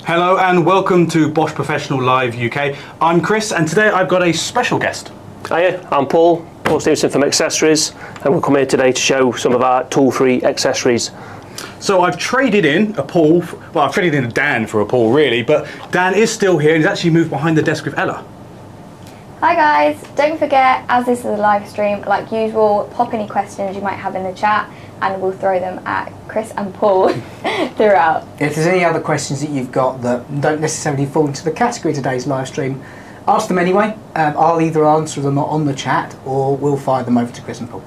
Hello and welcome to Bosch Professional Live UK. I'm Chris and today I've got a special guest. Hiya, I'm Paul Stevenson from Accessories, and we'll come here today to show some of our tool-free accessories. So I've traded in a Paul, well I've traded in a Dan for a Paul really, but Dan is still here and he's actually moved behind the desk with Ella. Hi guys, don't forget, as this is a live stream, like usual, pop any questions you might have in the chat and we'll throw them at Chris and Paul throughout. If there's any other questions that you've got that don't necessarily fall into the category of today's live stream, ask them anyway. I'll either answer them on the chat or we'll fire them over to Chris and Paul.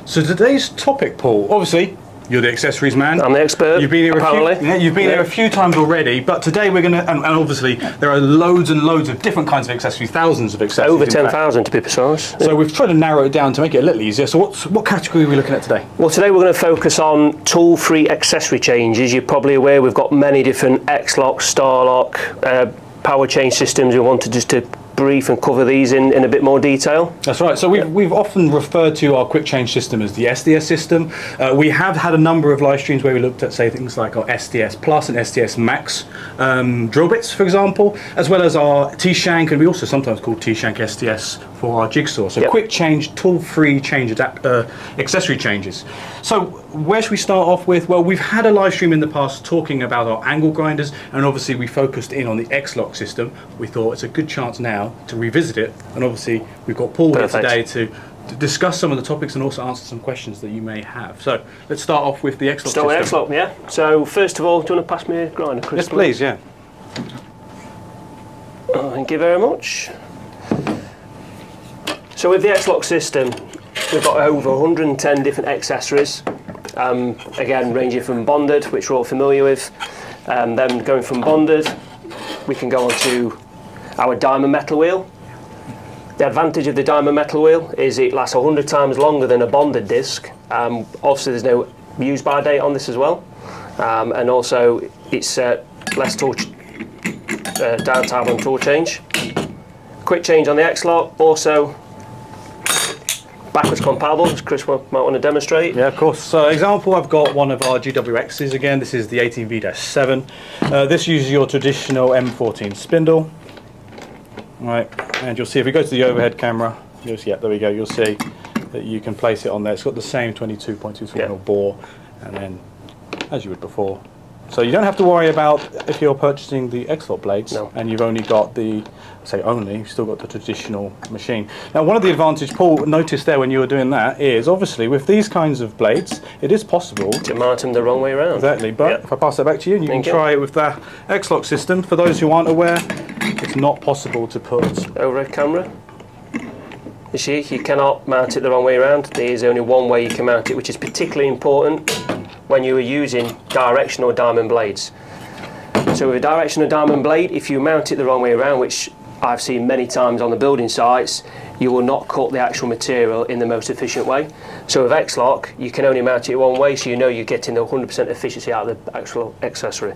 So today's topic, Paul, obviously you're the accessories man. I'm the expert. You've been here apparently. you've been here a few times already, but today we're going to, and obviously there are loads and loads of different kinds of accessories, thousands of accessories. Over 10,000 to be precise. So we've tried to narrow it down to make it a little easier. So what category are we looking at today? Well, today we're going to focus on tool-free accessory changes. You're probably aware we've got many different Xlock, Starlock, power change systems. We wanted just to brief and cover these in a bit more detail. That's right. So we've often referred to our quick change system as the SDS system. We have had a number of live streams where we looked at, say, things like our SDS Plus and SDS Max drill bits, for example, as well as our T-shank, and we also sometimes call T-shank SDS for our jigsaw. So quick change, tool-free change accessory changes. So where should we start off with? Well, we've had a live stream in the past talking about our angle grinders, and obviously we focused in on the Xlock system. We thought it's a good chance now to revisit it, and obviously we've got Paul here today to discuss some of the topics and also answer some questions that you may have. So let's start off with the Xlock system. Start with Xlock, yeah. So first of all, do you want to pass me a grinder, Chris? Yes, please, yeah. Thank you very much. So with the Xlock system, we've got over 110 different accessories. Again, ranging from bonded, which we're all familiar with, then going from bonded, we can go on to our diamond metal wheel. The advantage of the diamond metal wheel is it lasts 100 times longer than a bonded disc. Obviously there's no use by date on this as well, and also it's less tool downtime on tool change. Quick change on the Xlock, also backwards compatible, as Chris might want to demonstrate. Yeah, of course. So example, I've got one of our GWXs again. This is the 18V-7. This uses your traditional M14 spindle. Right, and you'll see if we go to the overhead camera, you'll see, yeah, there we go, you'll see that you can place it on there. It's got the same 22.23mm bore, and then, as you would before. So you don't have to worry about if you're purchasing the Xlock blades, and you've only got the, you've still got the traditional machine. Now one of the advantages Paul noticed there when you were doing that is, obviously with these kinds of blades, it is possible to mount them the wrong way around. Exactly, but if I pass that back to you, and you can try it with the Xlock system. For those who aren't aware, it's not possible to put overhead camera. You see, you cannot mount it the wrong way around. There is only one way you can mount it, which is particularly important when you are using directional diamond blades. So with a directional diamond blade, if you mount it the wrong way around, which I've seen many times on the building sites, you will not cut the actual material in the most efficient way. So with Xlock, you can only mount it one way, so you know you're getting the 100% efficiency out of the actual accessory.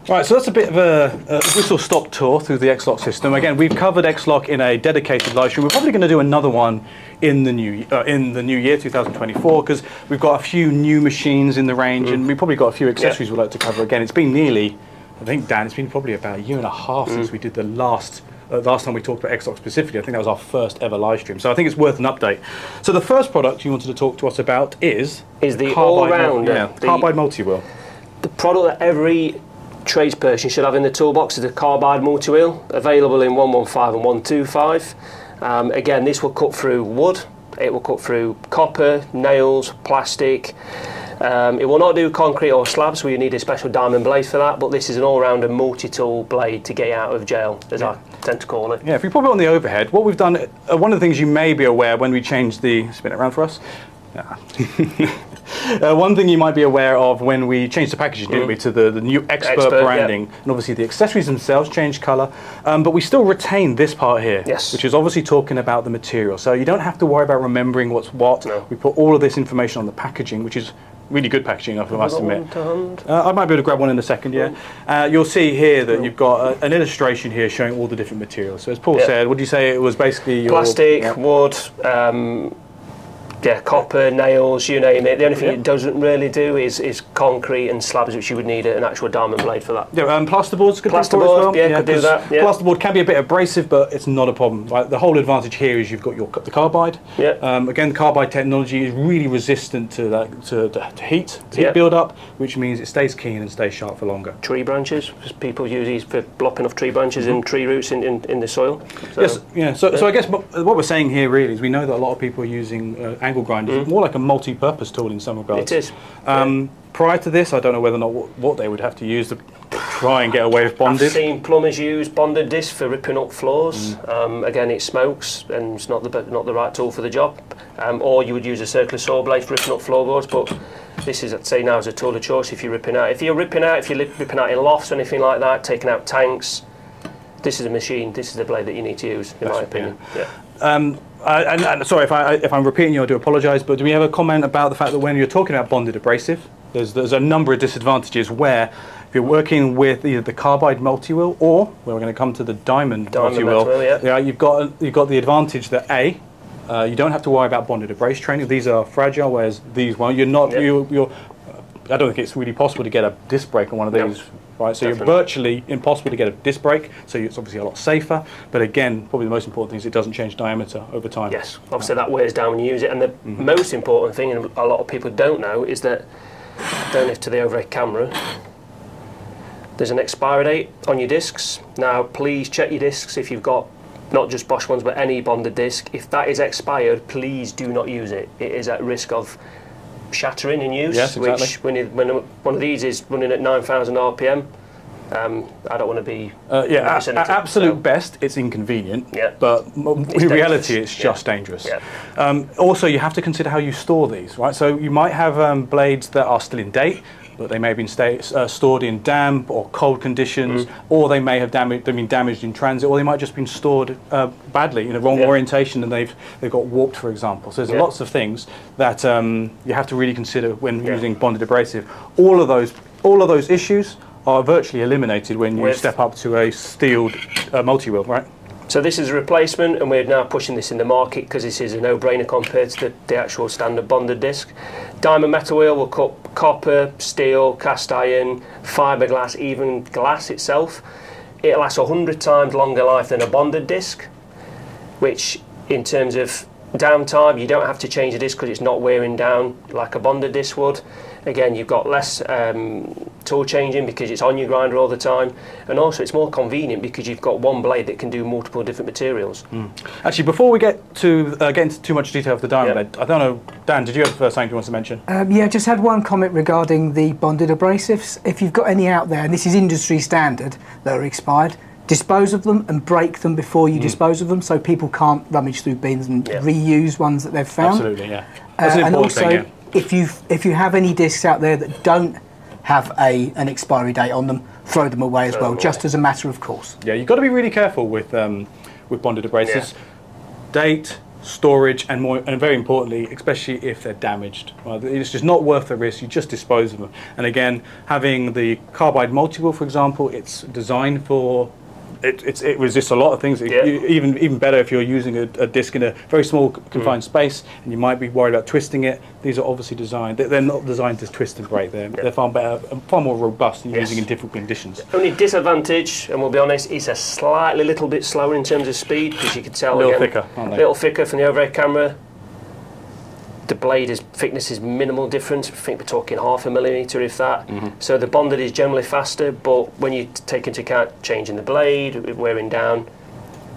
Right, so that's a bit of a whistle-stop tour through the Xlock system. Again, we've covered Xlock in a dedicated live stream. We're probably going to do another one in the new year, 2024, because we've got a few new machines in the range, and we've probably got a few accessories we'd like to cover again. It's been nearly, I think, Dan, it's been probably about a year and a half since we did the last time we talked about Xlock specifically. I think that was our first ever live stream, so I think it's worth an update. So the first product you wanted to talk to us about is the all-rounder, Carbide multi-wheel. The product that every tradesperson should have in the toolbox is a Carbide multi-wheel, available in 115 and 125. Again, this will cut through wood, it will cut through copper, nails, plastic. It will not do concrete or slabs, so you need a special diamond blade for that, but this is an all-rounder multi-tool blade to get out of jail, as I tend to call it. Yeah, if we pop it on the overhead, what we've done, one of the things you may be aware when we changed the, spin it around for us. One thing you might be aware of when we changed the packaging, didn't we, to the new Expert branding, and obviously the accessories themselves changed colour, but we still retain this part here, which is obviously talking about the material. So you don't have to worry about remembering what's what. We put all of this information on the packaging, which is really good packaging, I must admit. I might be able to grab one in a second, You'll see here that you've got an illustration here showing all the different materials. So as Paul said, would you say it was basically your... Plastic, wood, Yeah, copper, nails, you name it. The only thing it doesn't really do is concrete and slabs, which you would need an actual diamond blade for that. Yeah, plasterboard's good. Plasterboard, as well. yeah, could do that. Yeah. Plasterboard can be a bit abrasive, but it's not a problem. Right? The whole advantage here is you've got the carbide. Yeah. Again, the carbide technology is really resistant to that to heat build up, which means it stays keen and stays sharp for longer. Tree branches, people use these for blocking off tree branches and tree roots in the soil. So, yes, yeah. So I guess what we're saying here really is we know that a lot of people are using angle grinders, more like a multi-purpose tool in some regards. It is. Prior to this, I don't know whether or not what they would have to use to try and get away with bonded. I've seen plumbers use bonded disc for ripping up floors. Again, it smokes and it's not the right tool for the job. Or you would use a circular saw blade for ripping up floorboards. But this is, I'd say now, is a tool of choice if you're ripping out. If you're ripping out in lofts or anything like that, taking out tanks, this is a machine. This is the blade that you need to use, in my opinion. Yeah. And sorry if I'm repeating you, I do apologise, but do we have a comment about the fact that when you're talking about bonded abrasive, there's a number of disadvantages where if you're working with either the carbide multi-wheel or we're going to come to the diamond multi-wheel, you've got the advantage that you don't have to worry about bonded abrasive training. These are fragile, whereas these won't. You're not. You're I don't think it's really possible to get a disc brake on one of these. Right, so Definitely. you're virtually impossible to get a disc brake, so it's obviously a lot safer. But again, probably the most important thing is it doesn't change diameter over time. Yes, obviously that wears down when you use it. And the most important thing, and a lot of people don't know, is that, don't lift to the overhead camera, there's an expiry date on your discs. Now, please check your discs if you've got not just Bosch ones, but any bonded disc. If that is expired, please do not use it. It is at risk of shattering in use, yes, exactly. Which when one of these is running at 9,000 RPM, I don't want to be absolute best, it's inconvenient, but in reality it's just dangerous. Also, you have to consider how you store these, right? So you might have blades that are still in date, but they may have been stored in damp or cold conditions, or they may have been damaged in transit, or they might have just been stored badly in the wrong orientation and they've got warped, for example. So there's lots of things that you have to really consider when using bonded abrasive. All of those issues are virtually eliminated when you step up to a steeled multi-wheel, right? So this is a replacement, and we're now pushing this in the market because this is a no-brainer compared to the actual standard bonded disc. Diamond metal wheel will cut copper, steel, cast iron, fiberglass, even glass itself. It lasts 100 times longer life than a bonded disc, which in terms of downtime, you don't have to change the disc because it's not wearing down like a bonded disc would. Again, you've got less tool changing because it's on your grinder all the time, and also it's more convenient because you've got one blade that can do multiple different materials. Actually, before we get into too much detail of the diamond blade, I don't know, Dan, did you have something you want to mention? Yeah, just had one comment regarding the bonded abrasives. If you've got any out there, and this is industry standard, that are expired, dispose of them and break them before you dispose of them, so people can't rummage through bins and reuse ones that they've found. Absolutely, yeah. That's an and important also, thing, if you have any discs out there that don't have an expiry date on them, throw them away as well, just as a matter of course. Yeah, you've got to be really careful with bonded abrasives. Date, storage, and very importantly, especially if they're damaged. Well, it's just not worth the risk. You just dispose of them. And again, having the carbide multi-wheel, for example, it's designed for. It resists a lot of things. Even better if you're using a disc in a very small confined space and you might be worried about twisting it. These are obviously designed. They're not designed to twist and break. They're far better, far more robust than using in different conditions. Only disadvantage, and we'll be honest, it's a little bit slower in terms of speed because you can tell a little thicker, aren't they? A little thicker from the overhead camera. The blade thickness is minimal difference. I think we're talking 0.5 millimetre, if that. So the bonded is generally faster, but when you take into account changing the blade, wearing down,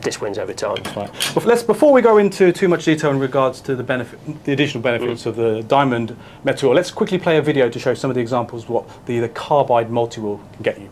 this wins every time. Right. Before we go into too much detail in regards to the additional benefits of the diamond metal, let's quickly play a video to show some of the examples of what the carbide multi-wheel can get you.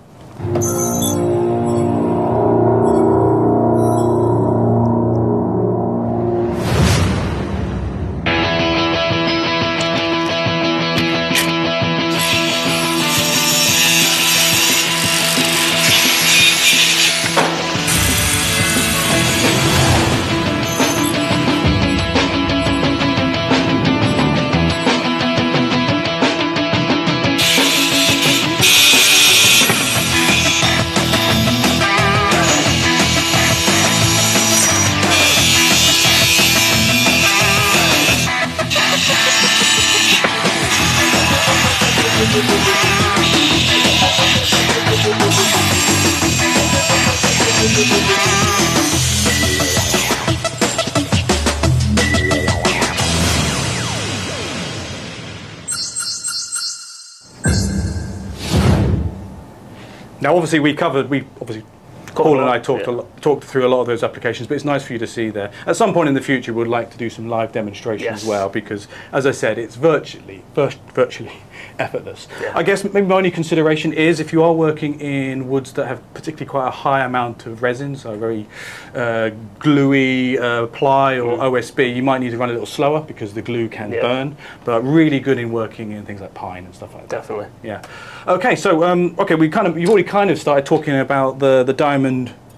Now, obviously, Paul and I talked through a lot of those applications, but it's nice for you to see there. At some point in the future, we'd like to do some live demonstration as well, because, as I said, it's virtually effortless. Yeah. I guess maybe my only consideration is if you are working in woods that have particularly quite a high amount of resin, so very gluey ply or OSB, you might need to run a little slower because the glue can burn, but really good in working in things like pine and stuff like that. Definitely. Yeah. Okay, so you've already kind of started talking about the diamond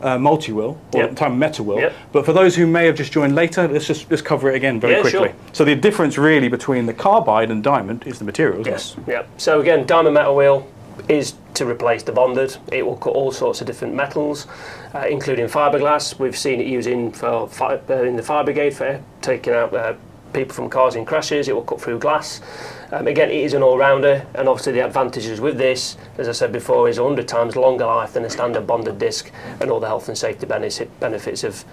multi-wheel or diamond metal wheel, but for those who may have just joined later, let's cover it again very quickly. Sure. So the difference really between the carbide and diamond is the material, isn't it? Yeah. So again, diamond metal wheel is to replace the bonded. It will cut all sorts of different metals, including fiberglass. We've seen it used in the fire brigade for taking out people from cars in crashes. It will cut through glass. Again, it is an all-rounder, and obviously the advantages with this, as I said before, is 100 times longer life than a standard bonded disc, and all the health and safety benefits of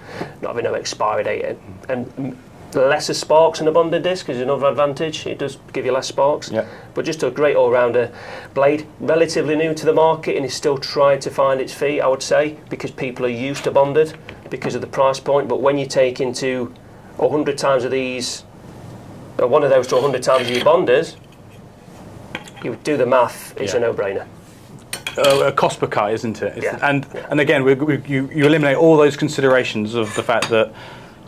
not having no expiry date, and lesser sparks in a bonded disc is another advantage. It does give you less sparks, but just a great all-rounder blade. Relatively new to the market and is still trying to find its feet, I would say, because people are used to bonded because of the price point. But when you take into 100 times of these, one of those to 100 times of your bonders, you do the math, it's a no-brainer. A cost per cut, isn't it? And again, you eliminate all those considerations of the fact that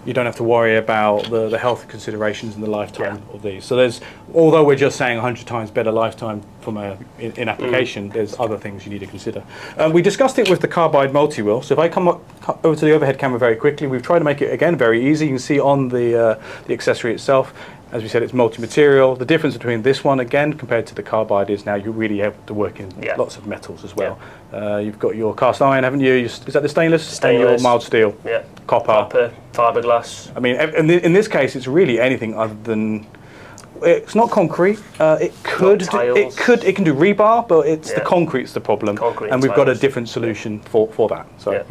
you don't have to worry about the health considerations and the lifetime of these. So although we're just saying 100 times better lifetime from in application, there's other things you need to consider. We discussed it with the carbide multi-wheel. So if I come over to the overhead camera very quickly, we've tried to make it again very easy. You can see on the accessory itself. As we said, it's multi-material. The difference between this one, again, compared to the carbide is now you really have to work in lots of metals as well. You've got your cast iron, haven't you? Is that the stainless? Stainless. And your mild steel. Yeah. Copper. Fiberglass. I mean, in this case, it's really anything other than. It's not concrete. It can do rebar, but it's the concrete's the problem, and we've got a different solution for that. So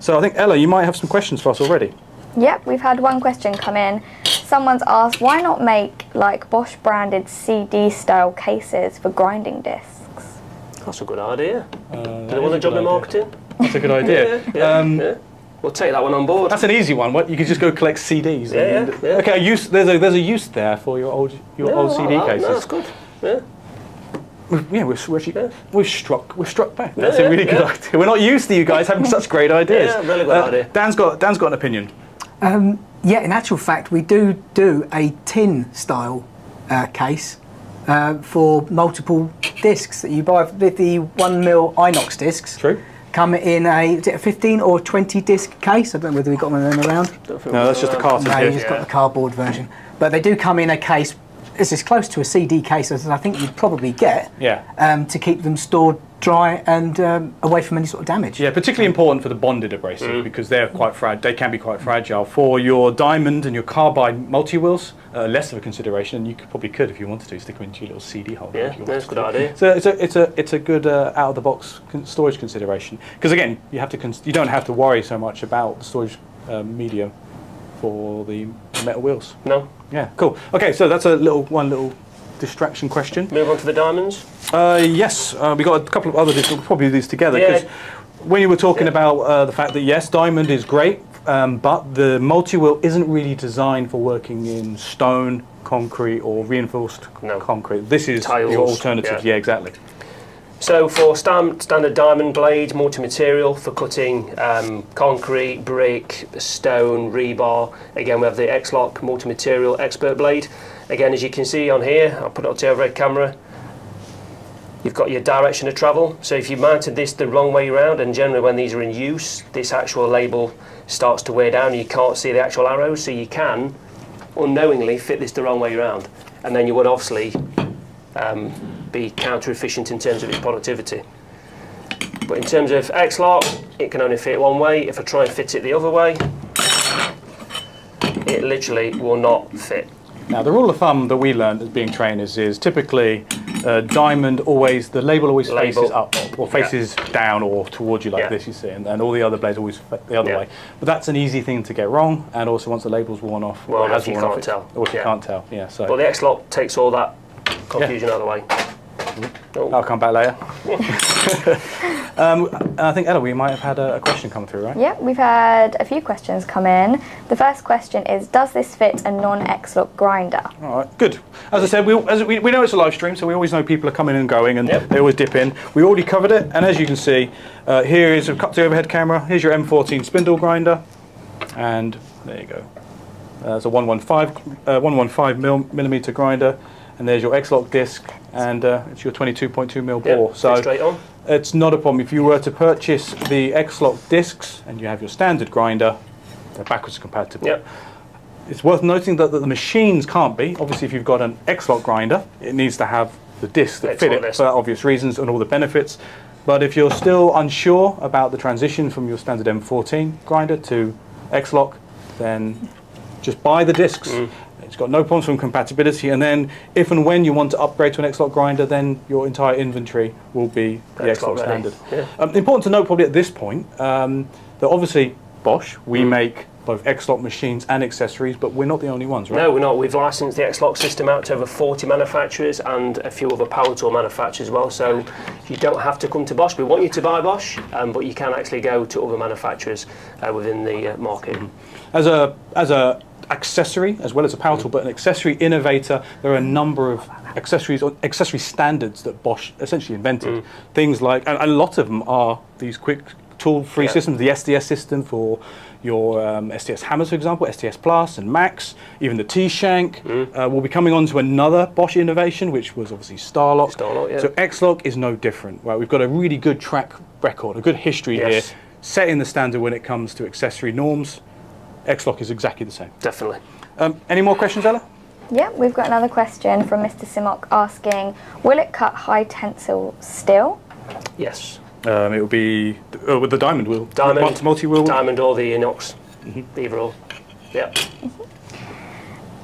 So I think Ella, you might have some questions for us already. Yep, we've had one question come in. Someone's asked, why not make like Bosch branded CD style cases for grinding discs? That's a good idea. Do they want a job in marketing? That's a good idea. We'll take that one on board. That's an easy one. What you could just go collect CDs. Okay, there's a use there for your old CD cases. No, that's good. Yeah. We've struck back. That's a really good idea. We're not used to you guys having such great ideas. Yeah, really good idea. Dan's got an opinion. In actual fact, we do a tin style case for multiple discs that you buy. The 1mm inox discs. True. Come in a 15 or 20 disc case. I don't know whether we've got one of them around. No, that's just a carton. No, you've just got the cardboard version. But they do come in a case. It's as close to a CD case as I think you'd probably get. To keep them stored dry and away from any sort of damage. Yeah, particularly important for the bonded abrasive because they're they can be quite fragile. For your diamond and your carbide multi-wheels, less of a consideration, and you probably could if you wanted to stick them into your little CD holder. Yeah, that's a good idea. So it's a good out of the box storage consideration because again you don't have to worry so much about the storage medium for the metal wheels. No. Yeah, cool. Okay, so that's one little distraction question. Move on to the diamonds. Yes, we got a couple of other. We'll probably do these together because when you were talking about the fact that yes, diamond is great, but the multi-wheel isn't really designed for working in stone, concrete, or reinforced concrete. This is tiles, your alternative. Yeah, exactly. So for standard diamond blade, multi-material for cutting concrete, brick, stone, rebar. Again, we have the Xlock multi-material expert blade. Again, as you can see on here, I'll put it onto your overhead camera. You've got your direction of travel. So if you mounted this the wrong way around, and generally when these are in use, this actual label starts to wear down and you can't see the actual arrows, so you can unknowingly fit this the wrong way around. And then you would obviously be counter efficient in terms of its productivity. But in terms of Xlock, it can only fit one way. If I try and fit it the other way, it literally will not fit. Now the rule of thumb that we learned as being trainers is typically diamond the label always faces up or faces down or towards you like this, you see, and all the other blades always the other way. But that's an easy thing to get wrong, and also once the label's worn off, well, or has you worn can't off, tell. Or you can't tell. Yeah. So. Well, the Xlock takes all that confusion out of the way. I'll come back later. I think, Ella, we might have had a question come through, right? Yeah, we've had a few questions come in. The first question is, does this fit a non-Xlock grinder? All right, good. As I said, we know it's a live stream, so we always know people are coming and going, and they always dip in. We already covered it, and as you can see, here is a cut to overhead camera. Here's your M14 spindle grinder, and there you go. It's a 115 millimeter grinder, and there's your Xlock disc, and it's your 22.2 mil bore. So straight on. It's not a problem. If you were to purchase the Xlock discs and you have your standard grinder, they're backwards compatible. Yep. It's worth noting that the machines can't be. Obviously, if you've got an Xlock grinder, it needs to have the discs that fit it for obvious reasons and all the benefits. But if you're still unsure about the transition from your standard M14 grinder to Xlock, then just buy the discs. It's got no problems from compatibility, and then if and when you want to upgrade to an Xlock grinder, then your entire inventory will be the Xlock standard. Important to note probably at this point that obviously Bosch, we make both Xlock machines and accessories, but we're not the only ones, right? No, we're not. We've licensed the Xlock system out to over 40 manufacturers and a few other power tool manufacturers as well, so you don't have to come to Bosch. We want you to buy Bosch, but you can actually go to other manufacturers within the market. As a accessory as well as a power tool, but an accessory innovator, there are a number of accessory standards that Bosch essentially invented. Things like, and a lot of them are these quick tool-free systems, the SDS system for your SDS hammers, for example, SDS Plus and Max, even the T-shank. We'll be coming on to another Bosch innovation, which was obviously Starlock. So Xlock is no different. Right? We've got a really good track record, a good history here, setting the standard when it comes to accessory norms. Xlock is exactly the same. Definitely. Any more questions, Ella? Yeah, we've got another question from Mr. Simok asking, will it cut high tensile steel? Yes. It will be with the diamond wheel. Diamond, multi-wheel. Diamond or the inox. Either or. Yeah.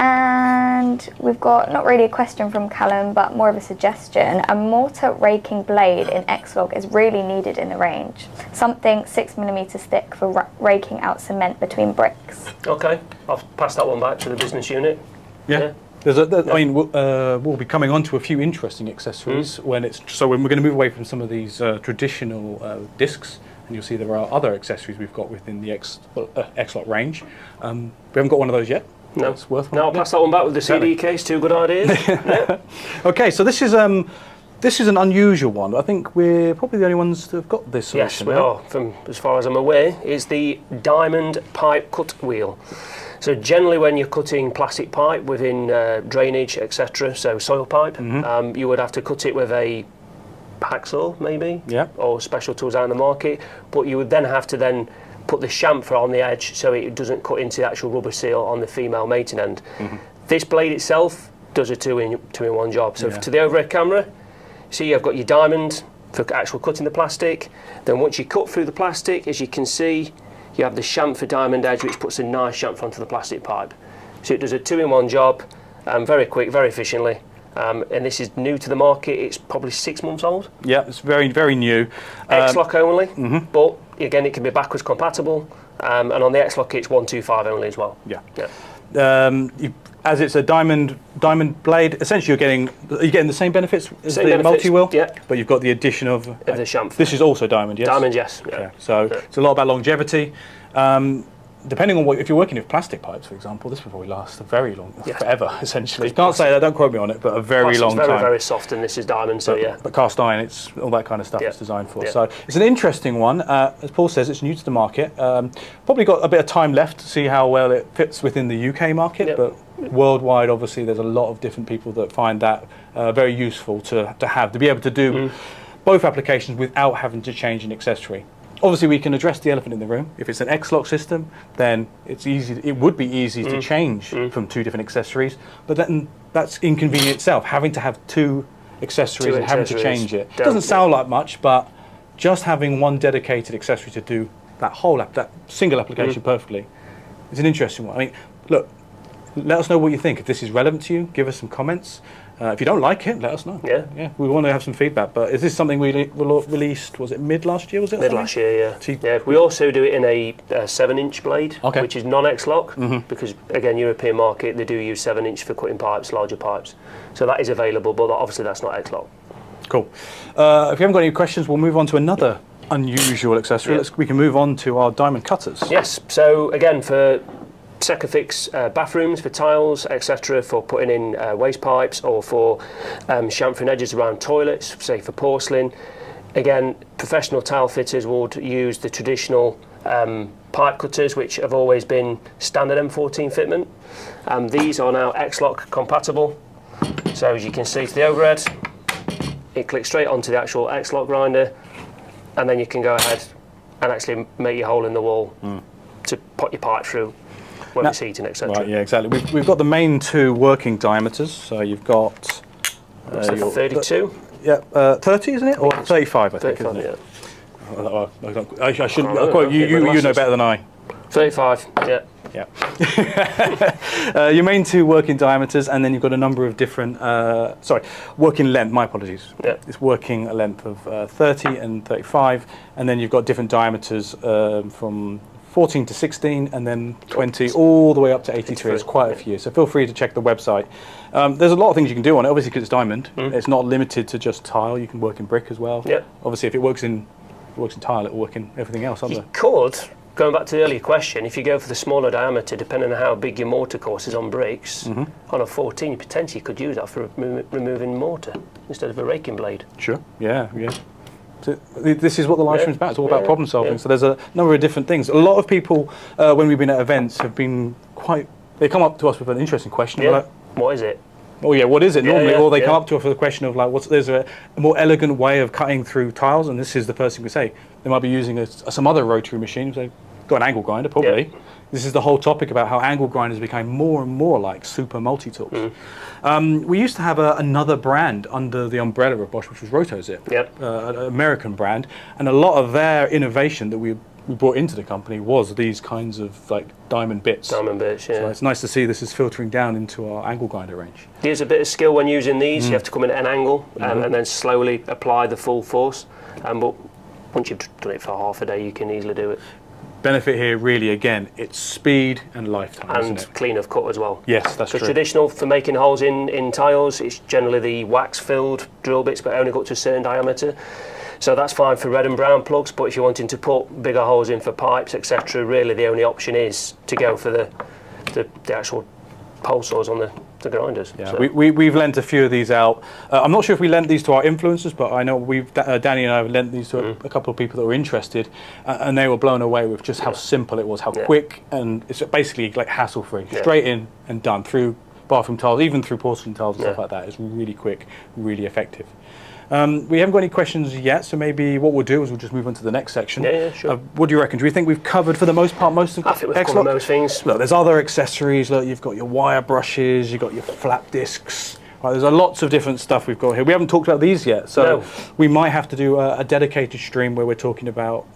And we've got not really a question from Callum, but more of a suggestion. A mortar raking blade in Xlock is really needed in the range. Something 6mm thick for raking out cement between bricks. Okay, I'll pass that one back to the business unit. Yeah. I mean, we'll be coming on to a few interesting accessories when we're going to move away from some of these traditional discs, and you'll see there are other accessories we've got within the Xlock range. We haven't got one of those yet. No, it's worth one. No, I'll pass that one back with the CD case. Two good ideas. Okay, so this is an unusual one. I think we're probably the only ones that have got this solution. Yes, we are. From as far as I'm aware, is the diamond pipe cut wheel. So generally, when you're cutting plastic pipe within drainage, etc., so soil pipe, you would have to cut it with a hacksaw, maybe, or special tools out in the market. But you would then have to put the chamfer on the edge so it doesn't cut into the actual rubber seal on the female mating end. This blade itself does a two-in-one job. So to the overhead camera, see you've got your diamond for actual cutting the plastic. Then once you cut through the plastic, as you can see, you have the chamfer diamond edge, which puts a nice chamfer onto the plastic pipe. So it does a two-in-one job, very quick, very efficiently. And this is new to the market. It's probably 6 months old. Yeah, it's very, very new. Xlock only, but again, it can be backwards compatible. And on the Xlock, it's 125 only as well. As it's a diamond blade, essentially you're getting the same benefits as the multi-wheel, but you've got the addition of the chamfer. This is also diamond, yes? Diamond, yes. So it's a lot about longevity. Depending on if you're working with plastic pipes, for example, this will probably last a very long, forever, essentially. You can't say that, don't quote me on it, but a very long time. It's very soft, and this is diamond, so But cast iron, it's all that kind of stuff it's designed for. So it's an interesting one. As Paul says, it's new to the market. Probably got a bit of time left to see how well it fits within the UK market, but worldwide, obviously, there's a lot of different people that find that very useful to be able to do both applications without having to change an accessory. Obviously, we can address the elephant in the room. If it's an Xlock system, then it's easy. It would be easy to change from two different accessories, but then that's inconvenient itself, having to have two accessories and having to change it. It doesn't sound like much, but just having one dedicated accessory to do that single application perfectly is an interesting one. I mean, look, let us know what you think. If this is relevant to you, give us some comments. If you don't like it, let us know. We want to have some feedback. But is this something we released, was it mid last year, was it? Mid last year, yeah. We also do it in a 7-inch blade, which is non-Xlock, because, again, European market, they do use 7-inch for cutting pipes, larger pipes. So that is available, but obviously that's not Xlock. Cool. If you haven't got any questions, we'll move on to another unusual accessory. We can move on to our diamond cutters. Yes, so again, for Secafix bathrooms, for tiles, etc., for putting in waste pipes, or for chamfering edges around toilets, say for porcelain. Again, professional tile fitters would use the traditional pipe cutters, which have always been standard M14 fitment. These are now Xlock compatible. So as you can see to the overhead, it clicks straight onto the actual Xlock grinder, and then you can go ahead and actually make your hole in the wall to put your pipe through when it's heating, etc. Right, yeah, exactly. We've got the main two working diameters. So you've got so 32. Yeah, 30, isn't it? Or 35, I think, 35, isn't it? Yeah. I shouldn't quote you. You know better than I. 35. Yeah. Yeah. Your main two working diameters, and then you've got a number of different. Working length. My apologies. Yeah. It's working a length of 30 and 35, and then you've got different diameters from 14 to 16, and then 20 all the way up to 83. It's quite a few. So feel free to check the website. There's a lot of things you can do on it. Obviously, because it's diamond, it's not limited to just tile. You can work in brick as well. Yep. Obviously, if it works in tile, it will work in everything else. You could, going back to the earlier question, if you go for the smaller diameter, depending on how big your mortar course is on bricks, on a 14, you potentially could use that for removing mortar instead of a raking blade. Sure. Yeah. So this is what the Livestream is about. It's all about problem solving. So there's a number of different things. A lot of people, when we've been at events, have been they come up to us with an interesting question. Yeah. Like, what is it? Oh yeah, what is it normally? Or they come yeah. up to us with a question of like, there's a more elegant way of cutting through tiles, and this is the first thing we say. They might be using some other rotary machine. So got an angle grinder, probably. Yeah. This is the whole topic about how angle grinders became more and more like super multi-tools. We used to have another brand under the umbrella of Bosch, which was RotoZip, an American brand, and a lot of their innovation that we brought into the company was these kinds of like diamond bits. Diamond bits, yeah. So it's nice to see this is filtering down into our angle grinder range. There's a bit of skill when using these. You have to come in at an angle and then slowly apply the full force. But once you've done it for half a day, you can easily do it. Benefit here really, again, it's speed and lifetime, and isn't it? clean of cut as well. Yes, that's so true. Traditional for making holes in tiles, it's generally the wax filled drill bits, but only go up to a certain diameter. So that's fine for red and brown plugs, but if you're wanting to put bigger holes in for pipes, etc., really the only option is to go for the actual pole saws on the grinders. Yeah, so. we've lent a few of these out. I'm not sure if we lent these to our influencers, but I know Danny and I have lent these to a couple of people that were interested, and they were blown away with just how simple it was, how quick, and it's basically like hassle-free, straight in and done through bathroom tiles, even through porcelain tiles and stuff like that. It's really quick, really effective. We haven't got any questions yet, so maybe what we'll do is we'll just move on to the next section. Yeah, sure. What do you reckon? Do we think we've covered, for the most part, most of I think we've covered most things. Look, there's other accessories. Look, you've got your wire brushes, you've got your flap discs. Right, there's lots of different stuff we've got here. We haven't talked about these yet, so we might have to do a dedicated stream where we're talking about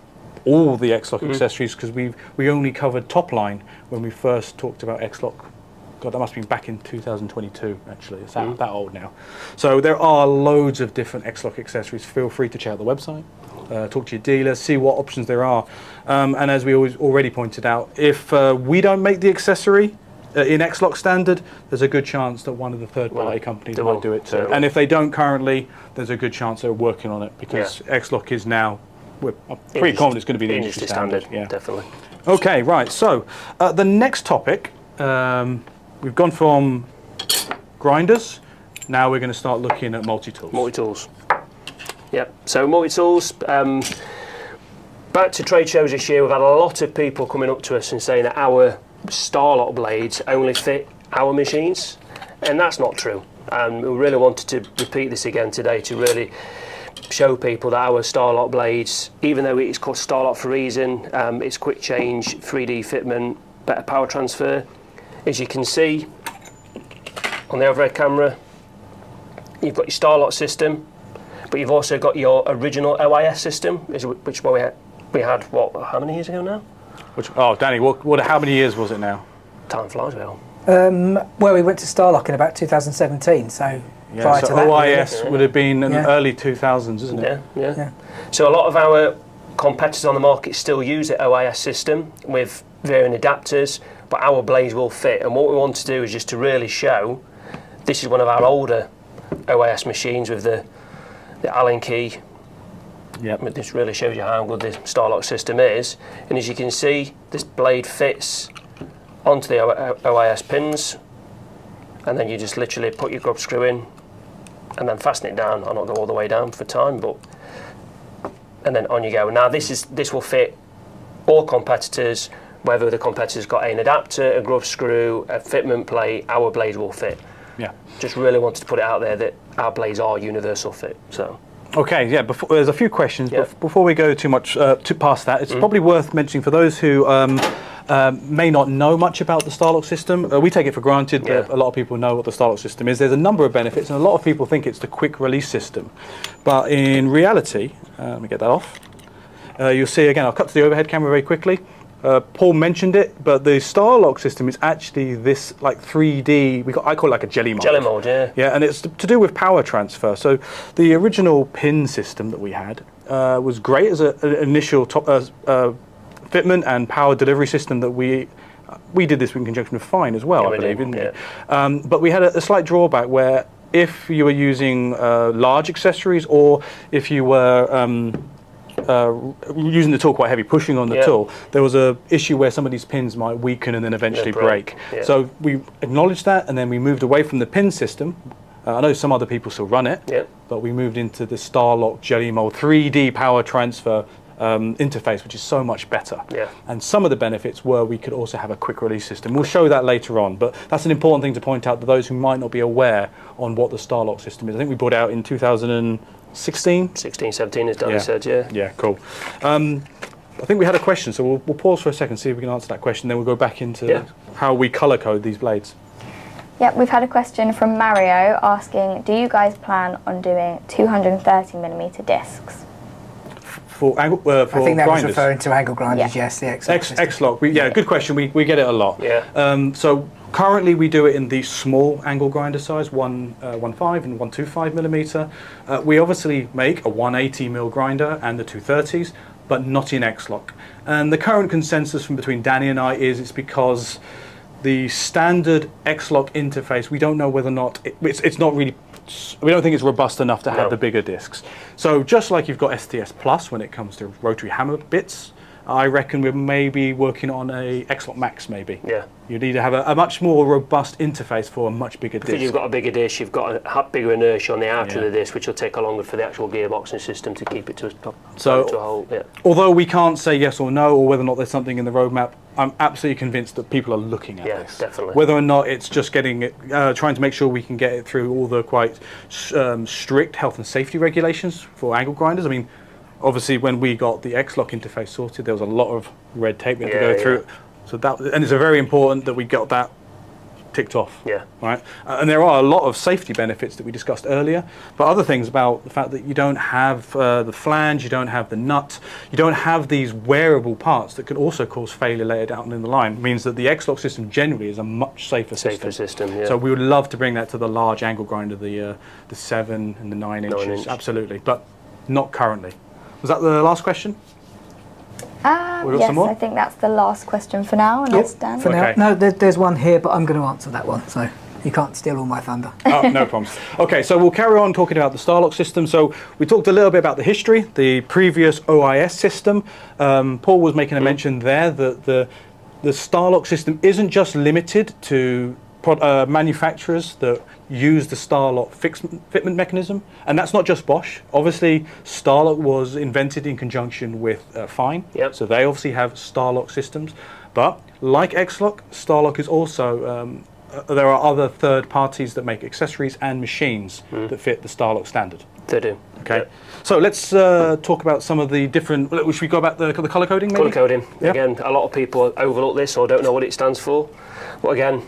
all the Xlock accessories, because we only covered top line when we first talked about Xlock. God, that must have been back in 2022, actually. It's that old now. So there are loads of different Xlock accessories. Feel free to check out the website, talk to your dealer, see what options there are. And as we already pointed out, if we don't make the accessory in Xlock standard, there's a good chance that one of the third-party companies might do it too. And if they don't currently, there's a good chance they're working on it, because Xlock is now, I'm pretty confident it's going to be the industry standard. Yeah, definitely. Okay, right. So the next topic, we've gone from grinders, now we're going to start looking at multi-tools. Multi-tools. Yep, so multi-tools, back to trade shows this year, we've had a lot of people coming up to us and saying that our Starlock blades only fit our machines, and that's not true. We really wanted to repeat this again today to really show people that our Starlock blades, even though it's called Starlock for a reason, it's quick change, 3D fitment, better power transfer. As you can see on the overhead camera, you've got your Starlock system, but you've also got your original OIS system, which we had what, how many years ago now? Danny, how many years was it now? Time flies, well. Well, we went to Starlock in about 2017, so prior to that. OIS would have been in the early 2000s, isn't it? Yeah. So a lot of our competitors on the market still use the OIS system with varying adapters, but our blades will fit. And what we want to do is just to really show, this is one of our older OIS machines with the Allen key Yep. But this really shows you how good this Starlock system is. And as you can see, this blade fits onto the OIS pins, and then you just literally put your grub screw in and then fasten it down. I'll not go all the way down for time, but and then on you go. Now this will fit all competitors, whether the competitor's got an adapter, a grub screw, a fitment plate, our blades will fit. Yeah. Just really wanted to put it out there that our blades are universal fit. So. Okay, yeah, there's a few questions, Yeah. but before we go too much past that, it's probably worth mentioning for those who may not know much about the Starlock system. We take it for granted that Yeah. a lot of people know what the Starlock system is. There's a number of benefits, and a lot of people think it's the quick release system. But in reality, let me get that off. You'll see, again, I'll cut to the overhead camera very quickly. Paul mentioned it, but the Starlock system is actually this like 3D, I call it like a jelly mold. Jelly mold, yeah. Yeah, and it's to do with power transfer. So the original pin system that we had was great as an initial fitment and power delivery system that we did this in conjunction with Fine as well, Yeah, I we believe, did, didn't we? But we had a slight drawback where if you were using large accessories, or if you were using the tool quite heavy, pushing on the tool, there was a issue where some of these pins might weaken and then eventually break. Yeah. So we acknowledged that, and then we moved away from the pin system. I know some other people still run it, but we moved into the Starlock Jelly Mold 3D power transfer interface, which is so much better. Yeah. And some of the benefits were we could also have a quick release system. We'll show that later on, but that's an important thing to point out to those who might not be aware on what the Starlock system is. I think we brought it out in 2016? 16, 17, as Danny said, yeah. Yeah, cool. I think we had a question, so we'll pause for a second, see if we can answer that question, then we'll go back into how we colour code these blades. Yeah, we've had a question from Mario asking, do you guys plan on doing 230mm discs? For angle, for I think that was grinders. referring to angle grinders, Yeah. yes, the Xlock system. Xlock, good question, we get it a lot. Yeah. So currently we do it in the small angle grinder size, 1.5 and 125mm. We obviously make a 180mm grinder and the 230s, but not in Xlock. And the current consensus from between Danny and I is it's because the standard Xlock interface, we don't know whether or not, it's not really, we don't think it's robust enough to have the bigger discs. So just like you've got STS Plus when it comes to rotary hammer bits, I reckon we're maybe working on a Xlock Max maybe. Yeah. You need to have a much more robust interface for a much bigger disc. Because you've got a bigger disc, you've got a bigger inertia on the outer of the disc, which will take longer for the actual gearboxing system to keep it to a whole. Yeah. Although we can't say yes or no, or whether or not there's something in the roadmap, I'm absolutely convinced that people are looking at this. Yeah, definitely. Whether or not it's just getting it, trying to make sure we can get it through all the quite strict health and safety regulations for angle grinders. I mean, obviously when we got the Xlock interface sorted, there was a lot of red tape we had to go through. So that, and it's very important that we got that ticked off. Yeah. Right. And there are a lot of safety benefits that we discussed earlier, but other things about the fact that you don't have the flange, you don't have the nut, you don't have these wearable parts that can also cause failure later down in the line, means that the Xlock system generally is a much safer system. Yeah. So we would love to bring that to the large angle grinder, the 7 and the 9 inches, 9 inch. absolutely, but not currently. Was that the last question? Yes, some more? I think that's the last question for now, unless Dan. For Okay. now, no, there's one here, but I'm going to answer that one, so you can't steal all my thunder. Oh, no problems. Okay, so we'll carry on talking about the Starlock system. So we talked a little bit about the history, the previous OIS system. Paul was making a mention there that the Starlock system isn't just limited to manufacturers that use the Starlock fitment mechanism, and that's not just Bosch. Obviously, Starlock was invented in conjunction with Fine, so they obviously have Starlock systems. But like Xlock, Starlock is also there are other third parties that make accessories and machines that fit the Starlock standard. They do. Okay, so let's talk about some of the different. Should we go about the colour coding? Maybe? Colour coding. Yeah. Again, a lot of people overlook this or don't know what it stands for. But again,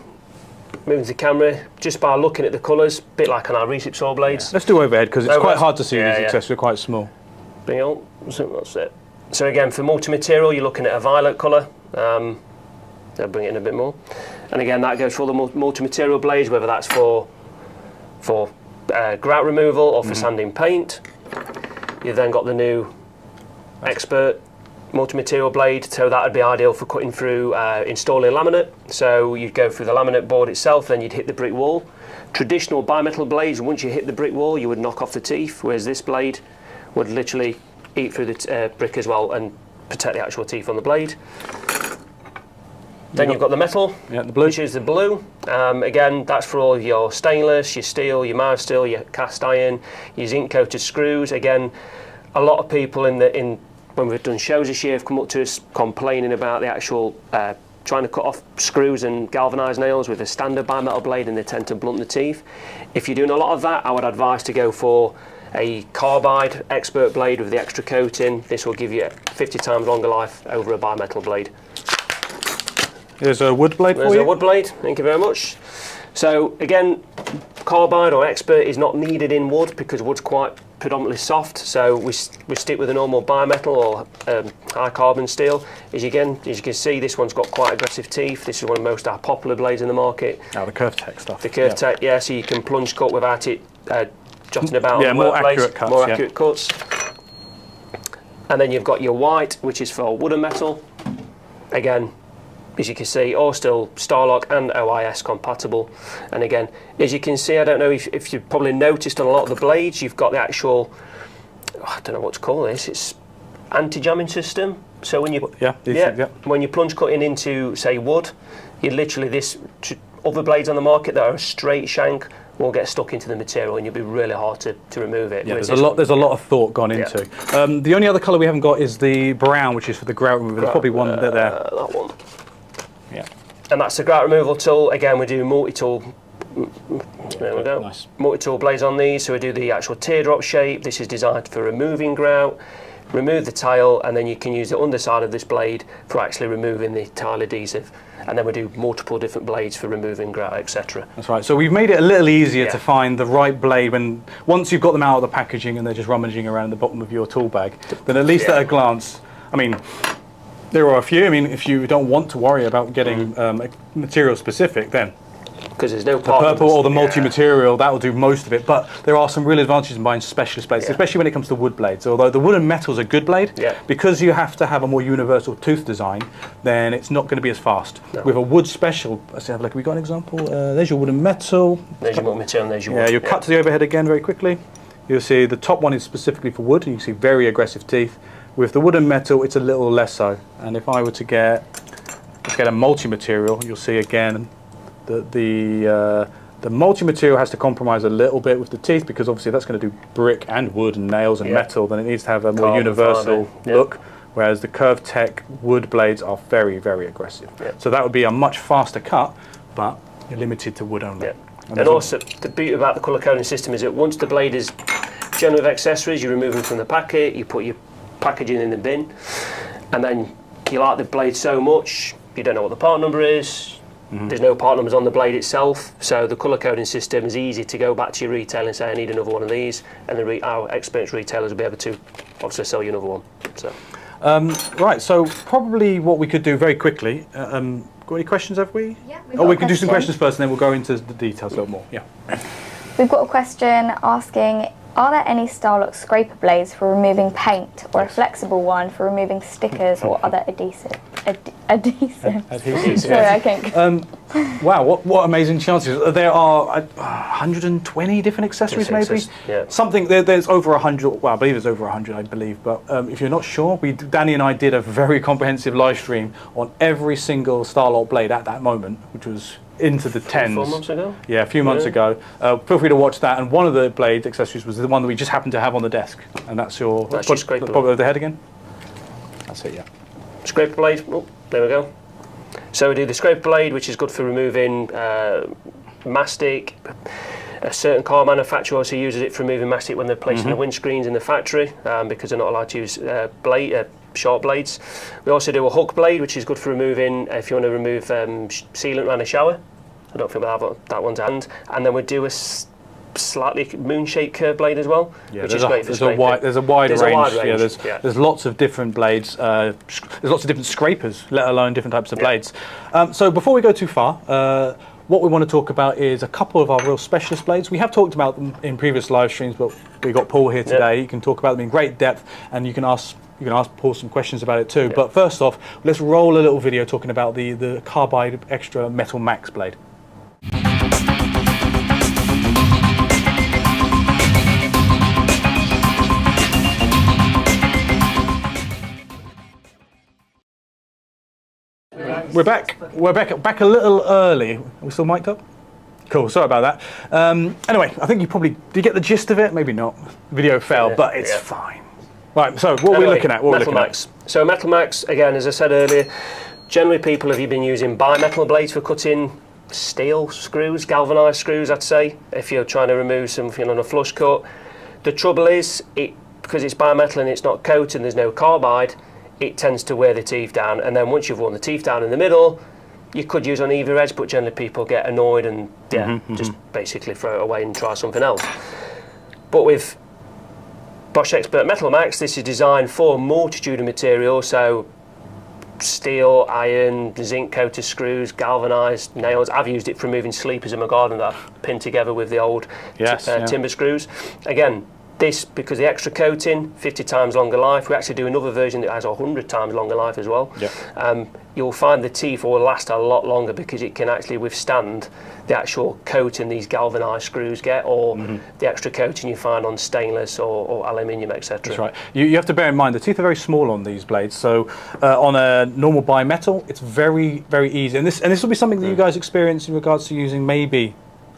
moving to the camera, just by looking at the colours, a bit like on our recip saw blades. Let's do overhead because it's quite hard to see these accessories, they're quite small. Bring it on. So that's it. So again, for multi-material, you're looking at a violet colour. I'll bring it in a bit more. And again, that goes for all the multi-material blades, whether that's for grout removal or for sanding paint. You've then got the new Expert multi-material blade, so that would be ideal for cutting through installing laminate. So you'd go through the laminate board itself, then you'd hit the brick wall. Traditional bimetal blades, once you hit the brick wall, you would knock off the teeth, whereas this blade would literally eat through the brick as well and protect the actual teeth on the blade. Then you've got the metal, yeah, the blue. which is the blue. Again, that's for all your stainless, your steel, your mild steel, your cast iron, your zinc coated screws. Again, a lot of people when we've done shows this year have come up to us complaining about the actual trying to cut off screws and galvanised nails with a standard bimetal blade, and they tend to blunt the teeth. If you're doing a lot of that, I would advise to go for a carbide expert blade with the extra coating. This will give you 50 times longer life over a bimetal blade. There's a wood blade for you. There's a wood blade, thank you very much. So again, carbide or expert is not needed in wood because wood's quite predominantly soft, so we stick with a normal bimetal or high carbon steel. As you can see, this one's got quite aggressive teeth. This is one of the most popular blades in the market. Oh, the curve tech stuff. The curve tech, yeah, so you can plunge cut without it jotting about. Yeah, on the more workplace, accurate cuts. more accurate cuts. And then you've got your white, which is for wood and metal. Again, as you can see, all still Starlock and OIS compatible. And again, as you can see, I don't know if you've probably noticed on a lot of the blades, you've got the actual, I don't know what to call this, it's anti-jamming system. So when you when you're plunge cutting into, say, wood, you literally, other blades on the market that are a straight shank will get stuck into the material and you'll be really hard to remove it. Yeah, there's a lot of thought gone into. The only other colour we haven't got is the brown, which is for the grout remover. There's probably one there. That one. Yeah. And that's the grout removal tool. Again, we do multi-tool. There we go. Nice. Multi-tool blades on these. So we do the actual teardrop shape. This is designed for removing grout. Remove the tile, and then you can use the underside of this blade for actually removing the tile adhesive. And then we do multiple different blades for removing grout, etc. That's right. So we've made it a little easier to find the right blade once you've got them out of the packaging and they're just rummaging around the bottom of your tool bag. Then at least at a glance, I mean, there are a few. I mean, if you don't want to worry about getting material specific, then because there's no the purple or the multi-material, that will do most of it. But there are some real advantages in buying specialist blades, especially when it comes to wood blades. Although the wood and metal is a good blade, because you have to have a more universal tooth design, then it's not going to be as fast. No. With a wood special, let's have a look. Have we got an example? There's your wood and metal. There's your multi-material and there's your wood. Yeah, you'll cut to the overhead again very quickly. You'll see the top one is specifically for wood, and you can see very aggressive teeth. With the wood and metal, it's a little less so. And if I were to let's get a multi-material, you'll see again the multi-material has to compromise a little bit with the teeth because obviously that's going to do brick and wood and nails and metal. Then it needs to have a more universal look. Whereas the curved tech wood blades are very, very aggressive. So that would be a much faster cut, but you're limited to wood only. And also, the beauty about the colour coding system is that once the blade is generally with accessories, you remove them from the packet, you put your packaging in the bin, and then you like the blade so much, you don't know what the part number is. There's no part numbers on the blade itself, so the colour coding system is easy to go back to your retailer and say I need another one of these, and our experienced retailers will be able to obviously sell you another one. So. Right, so probably what we could do very quickly, got any questions, have we? Yeah. We can do some questions first and then we'll go into the details a little more. Yeah. We've got a question asking, are there any Starlock scraper blades for removing paint or a flexible one for removing stickers or other adhesive? Adhesives. Sorry, I can't. Wow, what amazing chances. There are 120 different accessories maybe? Something, there's over 100, well I believe there's over 100 I believe, but if you're not sure, Danny and I did a very comprehensive live stream on every single Starlock blade at that moment, which was into the tens. 4 months ago? Yeah, a few months ago. Feel free to watch that, and one of the blade accessories was the one that we just happened to have on the desk, and that's your scraper. Pop over the head again. That's it, yeah. Scraper blade, oh, there we go. So we do the scraper blade, which is good for removing mastic. A certain car manufacturer also uses it for removing mastic when they're placing the windscreens in the factory because they're not allowed to use sharp blades. We also do a hook blade, which is good for removing, if you want to remove sealant around a shower. I don't think we'll have that one to hand. And then we do a slightly moon-shaped curved blade as well, which is great for scraping. There's a wide range. There's lots of different blades. There's lots of different scrapers, let alone different types of blades. So before we go too far, what we want to talk about is a couple of our real specialist blades. We have talked about them in previous live streams, but we got Paul here today. He can talk about them in great depth, and you can ask Paul some questions about it too. But first off, let's roll a little video talking about the Carbide Extra Metal Max blade. We're back. We're back a little early. Are we still mic'd up? Cool. Sorry about that. Anyway, I think you probably did you get the gist of it. Maybe not. The video fell, but it's fine. Right. So what are we looking at? Metal Max. So Metal Max, again, as I said earlier, generally people have been using bimetal blades for cutting steel screws, galvanised screws. I'd say if you're trying to remove something on a flush cut. The trouble is, because it's bimetal and it's not coated and there's no carbide, it tends to wear the teeth down, and then once you've worn the teeth down in the middle, you could use on either edge, but generally people get annoyed and just basically throw it away and try something else. But with Bosch Expert Metal Max, this is designed for a multitude of materials, so steel, iron, zinc coated screws, galvanised nails. I've used it for removing sleepers in my garden that I've pinned together with the old timber screws. Again, this, because the extra coating, 50 times longer life. We actually do another version that has 100 times longer life as well. You'll find the teeth will last a lot longer because it can actually withstand the actual coating these galvanised screws get, or the extra coating you find on stainless or aluminium, etc. That's right. You have to bear in mind the teeth are very small on these blades. So on a normal bimetal, it's very, very easy. And this will be something that you guys experience in regards to using maybe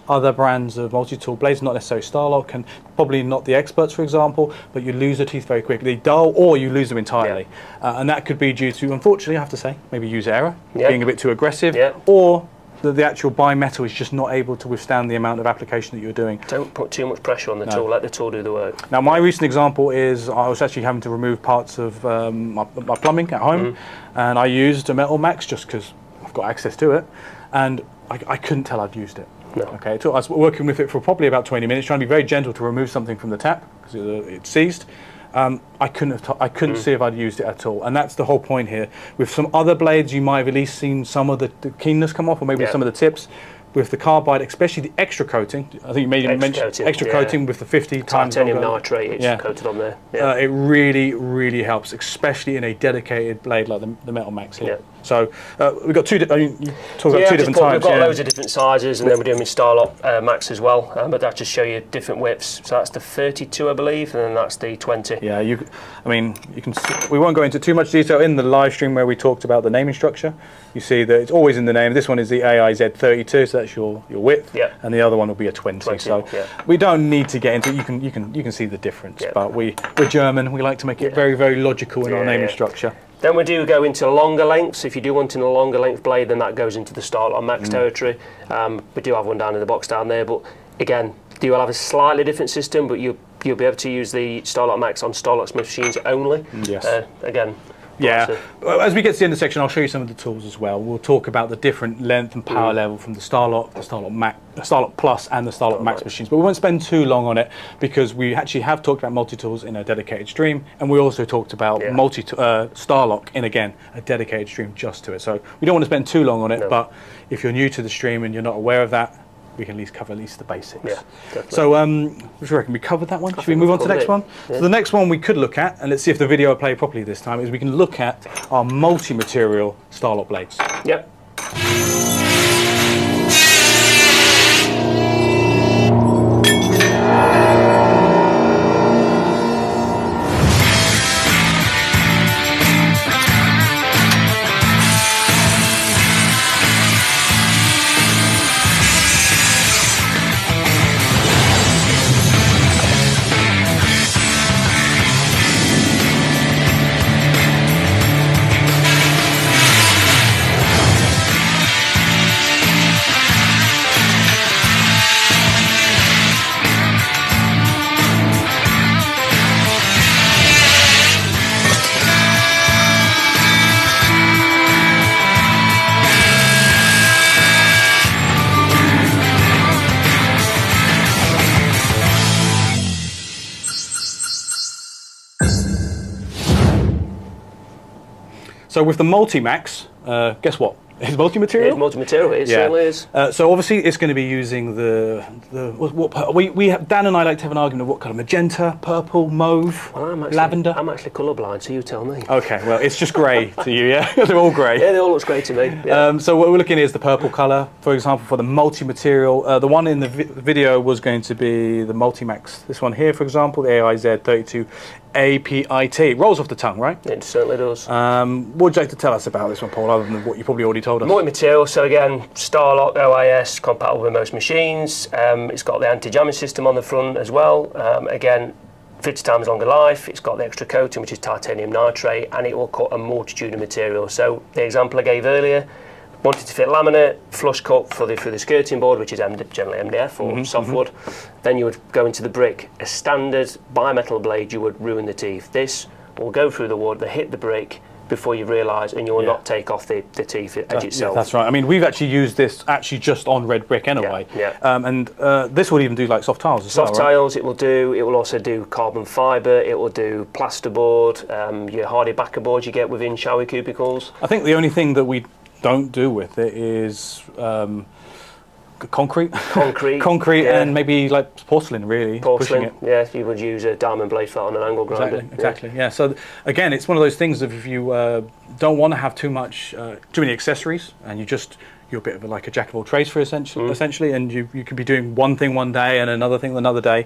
other brands of multi-tool blades, not necessarily Starlock and probably not the Experts, for example, but you lose the teeth very quickly. They dull or you lose them entirely. And that could be due to, unfortunately, I have to say, maybe user error, being a bit too aggressive, or the actual bimetal is just not able to withstand the amount of application that you're doing. Don't put too much pressure on the tool, let the tool do the work. Now, my recent example is I was actually having to remove parts of my plumbing at home, and I used a Metal Max just because I've got access to it, and I couldn't tell I'd used it. No. Okay, I was working with it for probably about 20 minutes, trying to be very gentle to remove something from the tap because it seized. I couldn't see if I'd used it at all, and that's the whole point here. With some other blades, you might have at least seen some of the keenness come off, or maybe some of the tips. With the carbide, especially the extra coating, I think you made mention extra coating with the 50 times titanium nitrate, it's coated on there. It really, really helps, especially in a dedicated blade like the Metal Max here. So we've got you talk about two different types. We've got loads of different sizes, and then we're doing with Starlock Max as well. But that just show you different widths. So that's the 32, I believe, and then that's the 20. Yeah, you can. We won't go into too much detail in the live stream where we talked about the naming structure. You see that it's always in the name. This one is the AIZ32, so that's your width, and the other one will be a 20. So we don't need to get into. You can see the difference. But we're German. We like to make it very, very logical in our naming structure. Then we do go into longer lengths. If you do want in a longer length blade, then that goes into the Starlock Max territory. We do have one down in the box down there, but again, you will have a slightly different system, but you'll be able to use the Starlock Max on Starlock's machines only. Again. As we get to the end of the section, I'll show you some of the tools as well. We'll talk about the different length and power level from the Starlock, the Starlock Max, the Starlock Plus, and the Starlock Max machines. But we won't spend too long on it because we actually have talked about multi-tools in a dedicated stream, and we also talked about Starlock in, again, a dedicated stream just to it. So we don't want to spend too long on it, but if you're new to the stream and you're not aware of that, we can at least cover the basics. So, what do you reckon? We covered that one? Should we move on to the next one? So the next one we could look at, and let's see if the video will play properly this time, is we can look at our multi-material Starlock blades. So with the Multi-Max, guess what? It's multi-material? It's multi-material, it certainly is. So obviously it's going to be using we have, Dan and I like to have an argument of what colour: magenta, purple, mauve, lavender. I'm actually colourblind, so you tell me. Okay, well it's just grey to you, yeah? They're all grey. Yeah, they all look grey to me. So what we're looking at is the purple colour, for example, for the multi-material. The one in the video was going to be the Multi-Max. This one here, for example, the AIZ32 APIT. Rolls off the tongue, right? It certainly does. What would you like to tell us about this one, Paul, other than what you probably already told us? Multimaterial, so again, Starlock OIS, compatible with most machines. It's got the anti-jamming system on the front as well. Again, 50 times longer life. It's got the extra coating, which is titanium nitrate, and it will cut a multitude of materials. So the example I gave earlier, wanted to fit laminate, flush cut for the skirting board, which is generally MDF or softwood. Then you would go into the brick. A standard bimetal blade, you would ruin the teeth. This will go through the wood, they hit the brick before you realise, and you will not take off the teeth edge itself. Yeah, that's right. I mean, we've actually used this just on red brick anyway. And this will even do like soft tiles as well, Soft tiles it will do. It will also do carbon fibre. It will do plasterboard, your hardy backer board you get within shower cubicles. I think the only thing that we don't do with it is concrete, and maybe like porcelain, really. Porcelain, yeah. You would use a diamond blade felt on an angle grinder. Exactly. Yeah. So again, it's one of those things of if you don't want to have too many accessories, and you're a bit of like a jack of all trades for essentially, and you could be doing one thing one day and another thing another day.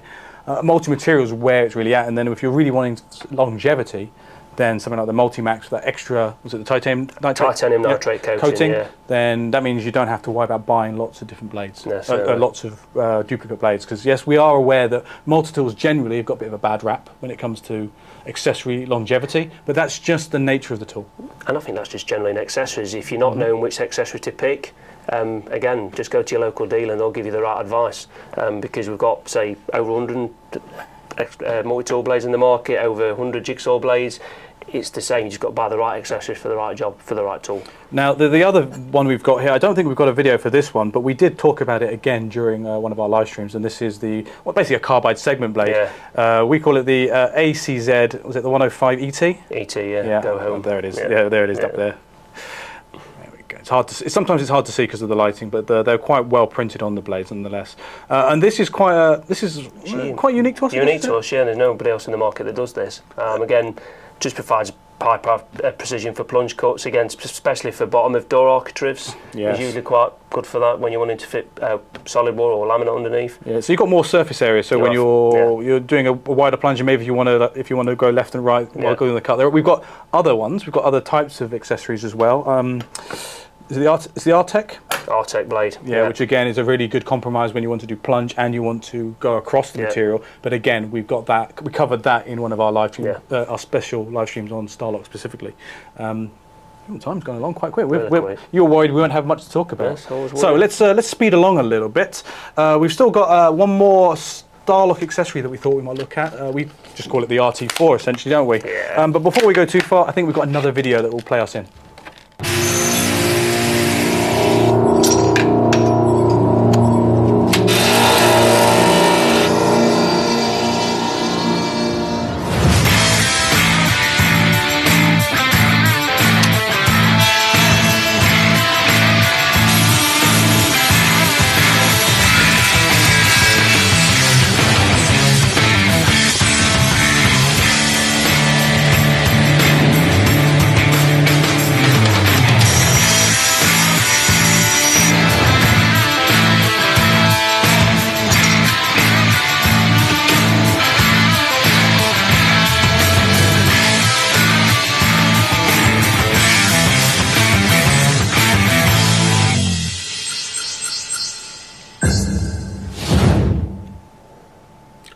Multi-materials is where it's really at, and then if you're really wanting longevity, then something like the Multimax with that extra, was it the titanium nitrate coating, then that means you don't have to worry about buying lots of different blades, lots of duplicate blades. Because yes, we are aware that multi-tools generally have got a bit of a bad rap when it comes to accessory longevity, but that's just the nature of the tool. And I think that's just generally in accessories. If you're not knowing which accessory to pick, again, just go to your local dealer and they'll give you the right advice, because we've got, say, over 100 multi-tool blades in the market, over 100 jigsaw blades. It's the same, you just got to buy the right accessories for the right job, for the right tool. Now, the other one we've got here, I don't think we've got a video for this one, but we did talk about it again during one of our live streams, and this is basically a carbide segment blade. We call it the ACZ, was it the 105 ET? ET, yeah. Go home. There it is. Yeah, there it is, up there. It's hard to see. Sometimes it's hard to see because of the lighting, but they're quite well printed on the blades nonetheless. And this is quite quite unique to us. Unique to us, yeah. There's nobody else in the market that does this. Again, just provides high precision for plunge cuts, again, especially for bottom of door architraves. It's usually quite good for that when you're wanting to fit solid wall or laminate underneath. Yeah, so you've got more surface area. So when you're doing a wider plunger, maybe if you want to go left and right while going the cut. We've got other ones. We've got other types of accessories as well. Is it the Artec? Artec blade. Yeah, which again is a really good compromise when you want to do plunge and you want to go across the material. But again, we've got that. We covered that in one of our live streams, our special live streams on Starlock specifically. Time's going along quite quick. You're worried we won't have much to talk about. So let's speed along a little bit. We've still got one more Starlock accessory that we thought we might look at. We just call it the RT4 essentially, don't we? Yeah. But before we go too far, I think we've got another video that will play us in.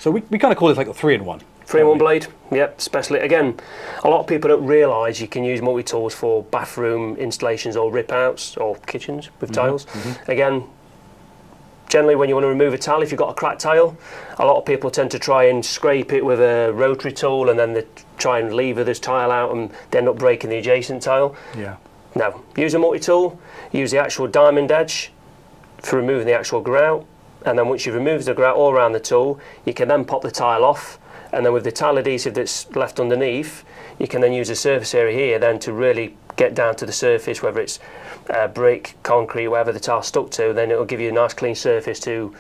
So we kind of call it like a 3-in-1. 3-in-1 blade, yep. Especially, again, a lot of people don't realise you can use multi-tools for bathroom installations or rip-outs or kitchens with tiles. Again, generally when you want to remove a tile, if you've got a cracked tile, a lot of people tend to try and scrape it with a rotary tool and then they try and lever this tile out and they end up breaking the adjacent tile. No, use a multi-tool, use the actual diamond edge for removing the actual grout. And then once you've removed the grout all around the tool, you can then pop the tile off, and then with the tile adhesive that's left underneath, you can then use the surface area here then to really get down to the surface, whether it's brick, concrete, whatever the tile's stuck to, then it'll give you a nice clean surface to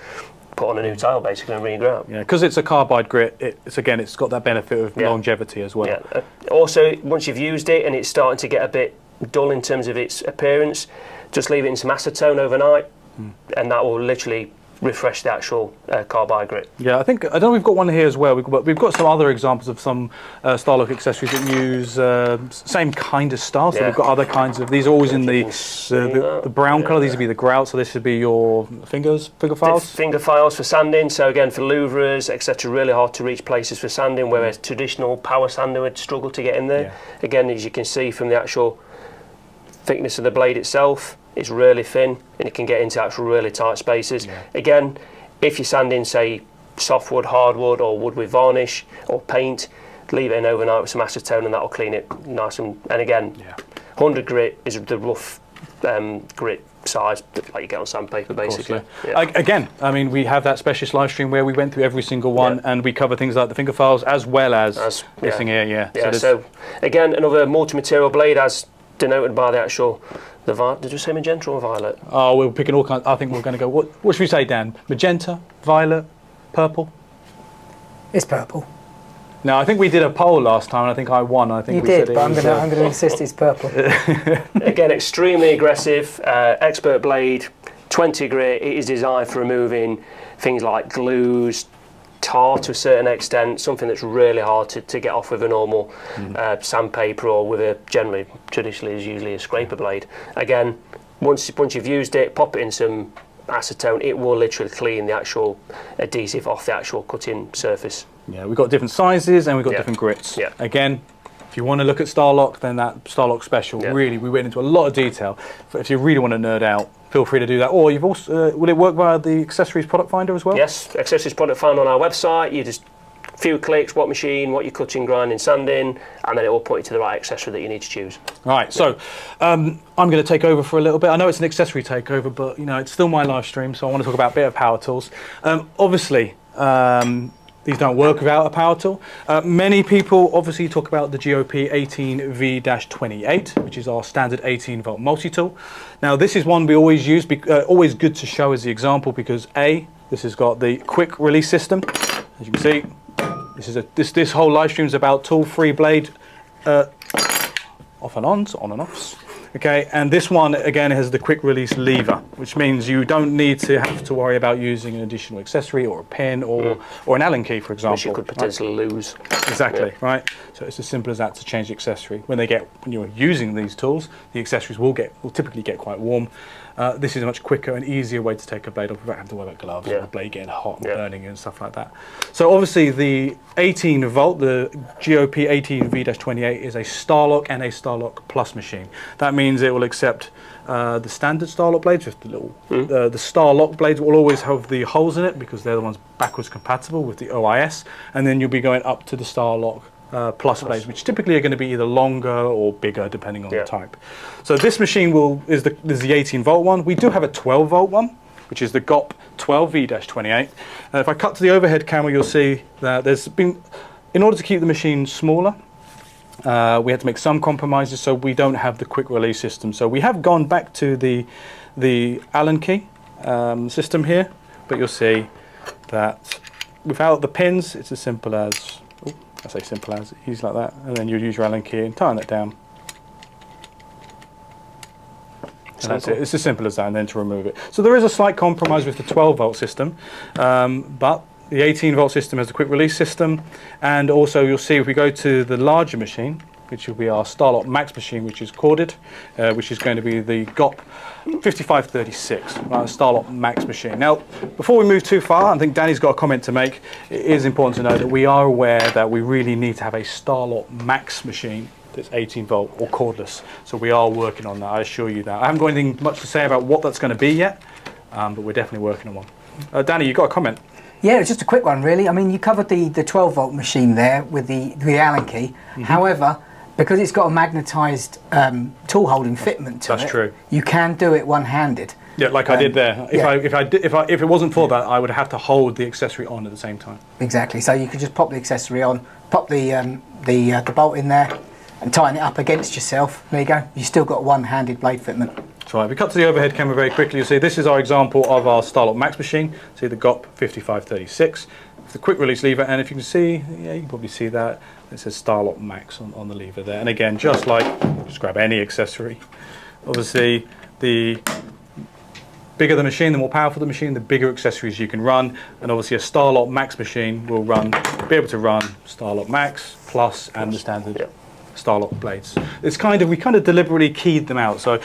put on a new tile basically and re-grout. Yeah, because it's a carbide grit, it's got that benefit of longevity as well. Yeah. Also, once you've used it and it's starting to get a bit dull in terms of its appearance, just leave it in some acetone overnight, and that will literally refresh the actual carbide grit. Yeah, I know we've got one here as well. We've got some other examples of some Starlock accessories that use same kind of stuff. So we've got other kinds of. These are always in the brown colour. These would be the grout. So this should be your finger files. Finger files for sanding. So again, for louvres, etc., really hard to reach places for sanding, whereas traditional power sander would struggle to get in there. Yeah. Again, as you can see from the actual thickness of the blade itself, it's really thin and it can get into actual really tight spaces. Yeah. Again, if you're sanding, say, softwood, hardwood, or wood with varnish or paint, leave it in overnight with some acetone and that'll clean it nice. And again, 100 grit is the rough grit size like you get on sandpaper, basically. Course, yeah. Again, I mean, we have that specialist live stream where we went through every single one and we cover things like the finger files as well as this thing here. Yeah. So again, another multi-material blade as denoted by the actual. Did you say magenta or violet? Oh, we're picking all kinds. I think we're going to go. What should we say, Dan? Magenta, violet, purple. It's purple. No, I think we did a poll last time, and I think I won. I think you did, but I'm going to insist it's purple. Again, extremely aggressive, expert blade, 20 grit. It is designed for removing things like glues, tar to a certain extent, something that's really hard to get off with a normal sandpaper or with a traditionally is usually a scraper blade. Again, once you've used it, pop it in some acetone, it will literally clean the actual adhesive off the actual cutting surface. Yeah, we've got different sizes and we've got different grits. Yeah. Again, if you want to look at Starlock, then that Starlock special, really, we went into a lot of detail. If you really want to nerd out, feel free to do that. Or you've also, will it work via the accessories product finder as well? Yes, accessories product finder on our website. You just few clicks, what machine, what you're cutting, grinding, sanding, and then it will point you to the right accessory that you need to choose. Right, so I'm going to take over for a little bit. I know it's an accessory takeover, but it's still my live stream, so I want to talk about a bit of power tools. Obviously, these don't work without a power tool. Many people obviously talk about the GOP 18V-28, which is our standard 18-volt multi-tool. Now, this is one we always use, always good to show as the example because this has got the quick release system. As you can see, this whole live stream is about tool-free blade off and ons, on and offs. Okay, and this one again has the quick release lever, which means you don't need to have to worry about using an additional accessory or a pin or an Allen key, for example. Which you could potentially lose. Exactly, right? So it's as simple as that to change the accessory. When you're using these tools, the accessories will typically get quite warm. This is a much quicker and easier way to take a blade off without having to worry about gloves and the blade getting hot and burning and stuff like that. So obviously the 18 volt, the GOP 18V-28 is a Starlock and a Starlock Plus machine. That means it will accept the standard Starlock blades with the little, the Starlock blades will always have the holes in it because they're the ones backwards compatible with the OIS, and then you'll be going up to the Starlock Plus blades, which typically are going to be either longer or bigger depending on the type. So this machine is the 18-volt one. We do have a 12-volt one, which is the GOP 12V-28. If I cut to the overhead camera, you'll see that in order to keep the machine smaller, we had to make some compromises, so we don't have the quick release system. So we have gone back to the Allen key system here, but you'll see that without the pins, it's as simple as. I say simple as, easy like that, and then you use your Allen key and tighten it down. And that's it, it's as simple as that, and then to remove it. So there is a slight compromise with the 12-volt system, but the 18-volt system has the quick release system, and also you'll see if we go to the larger machine, which will be our Starlock Max machine, which is corded, which is going to be the GOP 5536, Starlock Max machine. Now, before we move too far, I think Danny's got a comment to make. It is important to know that we are aware that we really need to have a Starlock Max machine that's 18 volt or cordless. So we are working on that, I assure you that. I haven't got anything much to say about what that's going to be yet, but we're definitely working on one. Danny, you got a comment? Yeah, it's just a quick one, really. I mean, you covered the 12-volt machine there with the Allen key. However, because it's got a magnetised tool holding fitment to it, that's true. You can do it one-handed. Yeah, like I did there. If it wasn't for that, I would have to hold the accessory on at the same time. Exactly. So you could just pop the accessory on, pop the bolt in there, and tighten it up against yourself. There you go. You've still got a one-handed blade fitment. That's right. If we cut to the overhead camera very quickly, you'll see this is our example of our Starlock Max machine. See the GOP 5536. It's the quick release lever, and if you can see, you can probably see that. It says Starlock Max on the lever there. And again, just grab any accessory. Obviously, the bigger the machine, the more powerful the machine, the bigger accessories you can run. And obviously a Starlock Max machine will be able to run Starlock Max Plus and the standard Starlock blades. We kind of deliberately keyed them out. So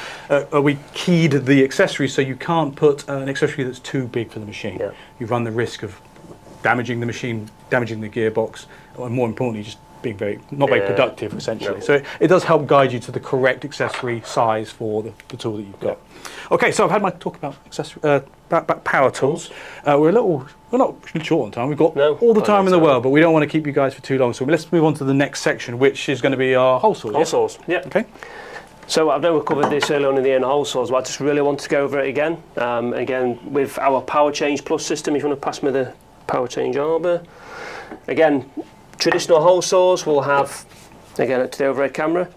we keyed the accessories so you can't put an accessory that's too big for the machine. Yeah. You run the risk of damaging the machine, damaging the gearbox, and more importantly, just being not very productive, essentially. No. So it does help guide you to the correct accessory size for the tool that you've got. Okay, so I've had my talk about power tools. We're not short on time. We've got all the time in the world, but we don't want to keep you guys for too long. So let's move on to the next section, which is going to be our hole saws. Hole saws, yeah. Okay. So I know we covered this earlier on in the end, hole saws, but I just really want to go over it again. Again, with our Power Change Plus system, if you want to pass me the Power Change arbor. Again, traditional hole saws will have, again up to the overhead camera,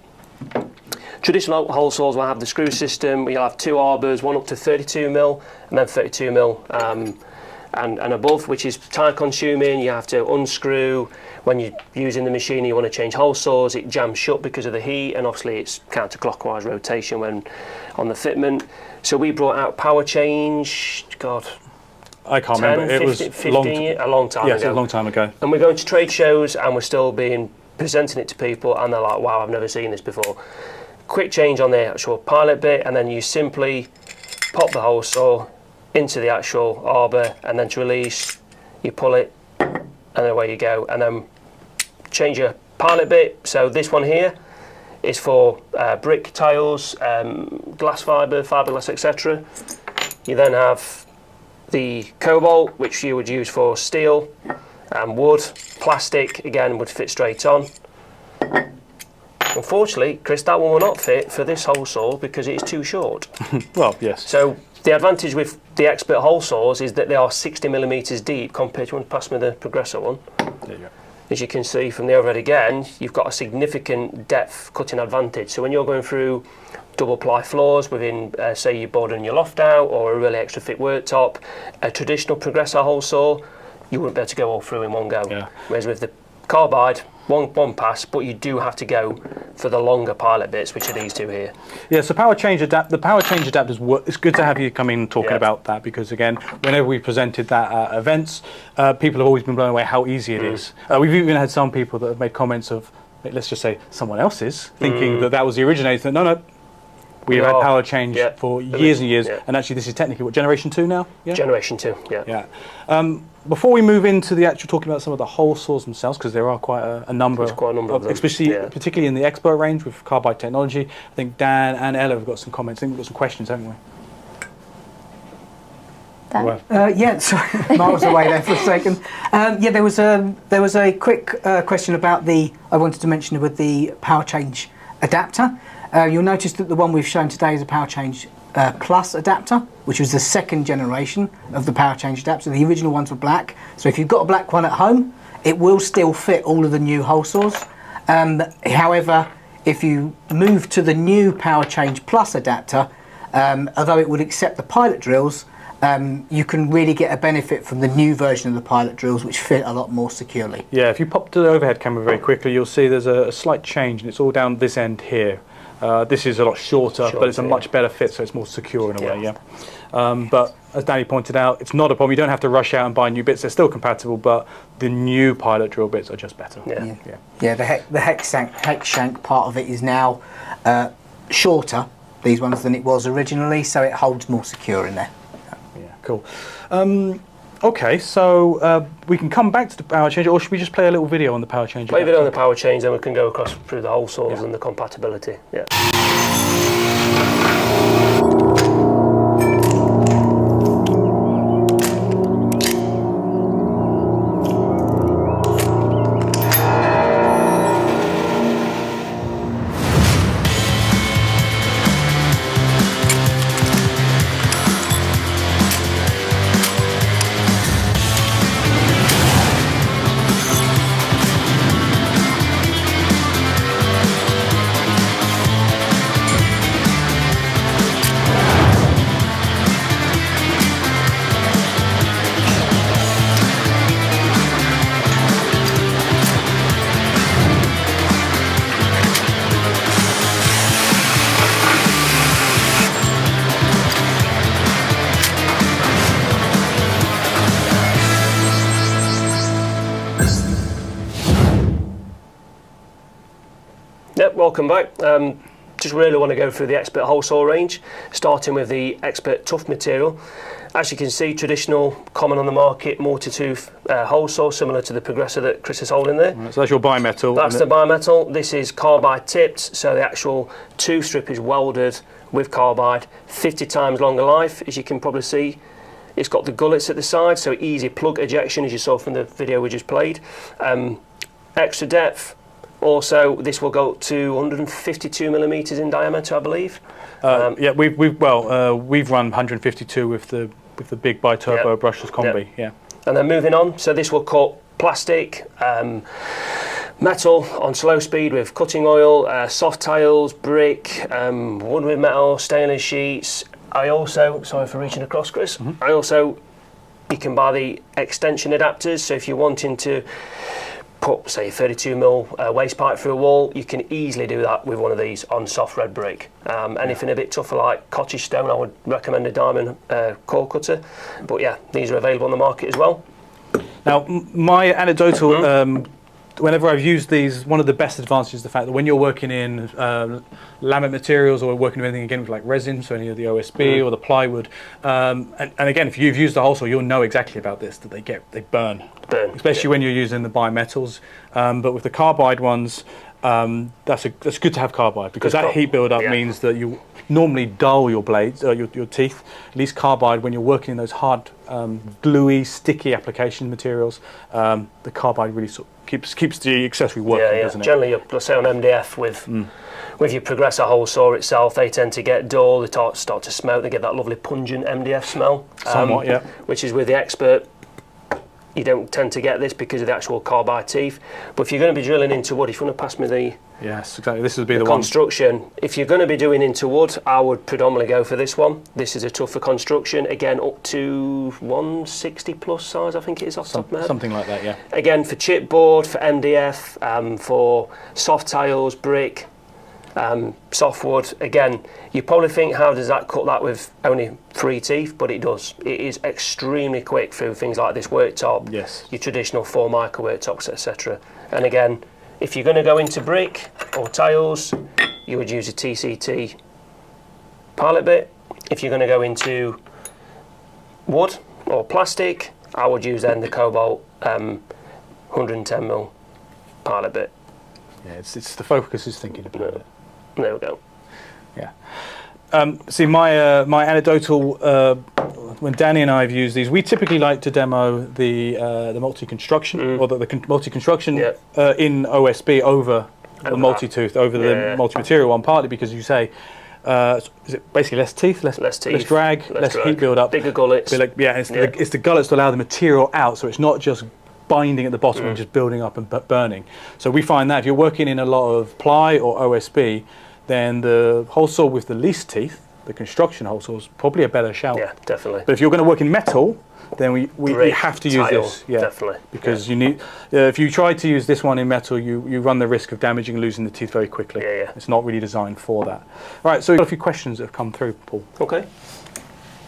traditional hole saws will have the screw system where you'll have two arbors, one up to 32mm and then 32mm and above, which is time consuming. You have to unscrew. When you're using the machine and you want to change hole saws, it jams shut because of the heat, and obviously it's counterclockwise rotation when on the fitment. So we brought out Power Change, I can't remember. It was 15 a long time ago. Yes, a long time ago. And we're going to trade shows and we're still presenting it to people, and they're like, wow, I've never seen this before. Quick change on the actual pilot bit, and then you simply pop the hole saw into the actual arbor, and then to release, you pull it, and then away you go. And then change your pilot bit. So this one here is for brick tiles, glass fibre, fiberglass, etc. You then have the cobalt, which you would use for steel, wood, plastic, again, would fit straight on. Unfortunately, Chris, that one will not fit for this hole saw because it is too short. Well, yes. So the advantage with the expert hole saws is that they are 60mm deep compared to, you want to pass me the Progressor one? There you go. As you can see from the overhead again, you've got a significant depth cutting advantage. So when you're going through double ply floors within, say, you're boarding your loft out or a really extra thick worktop, a traditional Progressor hole saw, you wouldn't be able to go all through in one go. Yeah. Whereas with the Carbide, one pass, but you do have to go for the longer pilot bits, which are these two here. Yeah, so the power change adapters, it's good to have you come in talking about that, because again, whenever we presented that at events, people have always been blown away how easy it is. We've even had some people that have made comments of, let's just say someone else's, thinking that was the originator. No, we've had power change for years and years, and actually this is technically what, generation 2 now? Yeah? Generation 2, yeah. Before we move into the actual talking about some of the hole saws themselves, because there are quite a number of them, especially particularly in the expert range with Carbide technology. I think Dan and Ella have got some comments. I think we've got some questions, haven't we? Dan? Sorry, miles away there for a second. There was a quick question about I wanted to mention with the power change adapter. You'll notice that the one we've shown today is a Power Change Plus adapter, which was the second generation of the Power Change adapter. The original ones were black, so if you've got a black one at home, it will still fit all of the new hole saws. However, if you move to the new Power Change Plus adapter, although it would accept the pilot drills, you can really get a benefit from the new version of the pilot drills, which fit a lot more securely. Yeah, if you pop to the overhead camera very quickly, you'll see there's a slight change, and it's all down this end here. This is a lot shorter, but it's a much better fit, so it's more secure in a way, but as Danny pointed out, it's not a problem. You don't have to rush out and buy new bits. They're still compatible, but the new pilot drill bits are just better. The hex shank part of it is now shorter, these ones, than it was originally, so it holds more secure in there. Yeah, cool. Okay, so we can come back to the power change, or should we just play a little video on the power change? Play a video on the power change, then we can go across through the hole saws and the compatibility. Yeah. welcome back. Just really want to go through the Expert hole saw range, starting with the Expert tough material. As you can see, traditional, common on the market, multi-tooth hole saw, similar to the Progressor that Chris is holding there. Right, so that's your bimetal. That's the bimetal. This is carbide tipped, so the actual tooth strip is welded with carbide, 50 times longer life, as you can probably see. It's got the gullets at the side, so easy plug ejection, as you saw from the video we just played. Extra depth. Also, this will go up to 152 millimeters in diameter, I believe. Yeah, we've run 152 with the big bi-turbo brushless combi. Yeah. And then moving on, so this will cut plastic, metal on slow speed with cutting oil, soft tiles, brick, wood with metal, stainless sheets. I also, sorry for reaching across, Chris. You can buy the extension adapters. So if you're wanting to put, say, 32mm waste pipe through a wall, you can easily do that with one of these on soft red brick. Anything a bit tougher like cottage stone, I would recommend a diamond core cutter. But yeah, these are available on the market as well. Now, my anecdotal, whenever I've used these, one of the best advantages is the fact that when you're working in laminate materials or working with anything again with like resin, so any of the OSB or the plywood, and again, if you've used the hole saw, you'll know exactly about this, that they burn. Especially when you're using the bimetals. But with the carbide ones, that's good to have carbide, because that heat build-up means that you normally dull your blades, your teeth. At least carbide, when you're working in those hard, gluey, sticky application materials, the carbide really sort of keeps the accessory working, doesn't it? Generally, let's say on MDF with your Progressor hole saw itself, they tend to get dull, they start to smoke, they get that lovely pungent MDF smell. Somewhat, yeah. Which is with the Expert, you don't tend to get this because of the actual carbide teeth. But if you're going to be drilling into wood, if you want to pass me the yes, exactly. This would be the construction. If you're going to be doing into wood, I would predominantly go for this one. This is a tougher construction. Again, up to 160 plus size, I think it is off the top of my head. Something like that, yeah. Again, for chipboard, for MDF, for soft tiles, brick, softwood. Again, you probably think, how does that cut that with only 3 teeth? But it does. It is extremely quick through things like this worktop, your traditional 4 mica worktops, etc. And again, if you're going to go into brick or tiles, you would use a TCT pilot bit. If you're going to go into wood or plastic, I would use then the Cobalt 110mm pilot bit. Yeah, it's the focus is thinking about it. There we go. Yeah. See, my anecdotal, when Danny and I have used these, we typically like to demo the multi-construction or the multi-construction in OSB over the multi-tooth, over the multi-material one, partly because you say, is it basically less teeth, less drag, less heat build up, bigger gullets. It's the gullets to allow the material out, so it's not just binding at the bottom and just building up and burning. So we find that if you're working in a lot of ply or OSB, then the hole saw with the least teeth, the construction hole saw, is probably a better shout. Yeah, definitely. But if you're going to work in metal, then we have to use this. Yeah, definitely. Because you need, if you try to use this one in metal, you run the risk of damaging and losing the teeth very quickly. Yeah. It's not really designed for that. All right, so we've got a few questions that have come through, Paul. Okay.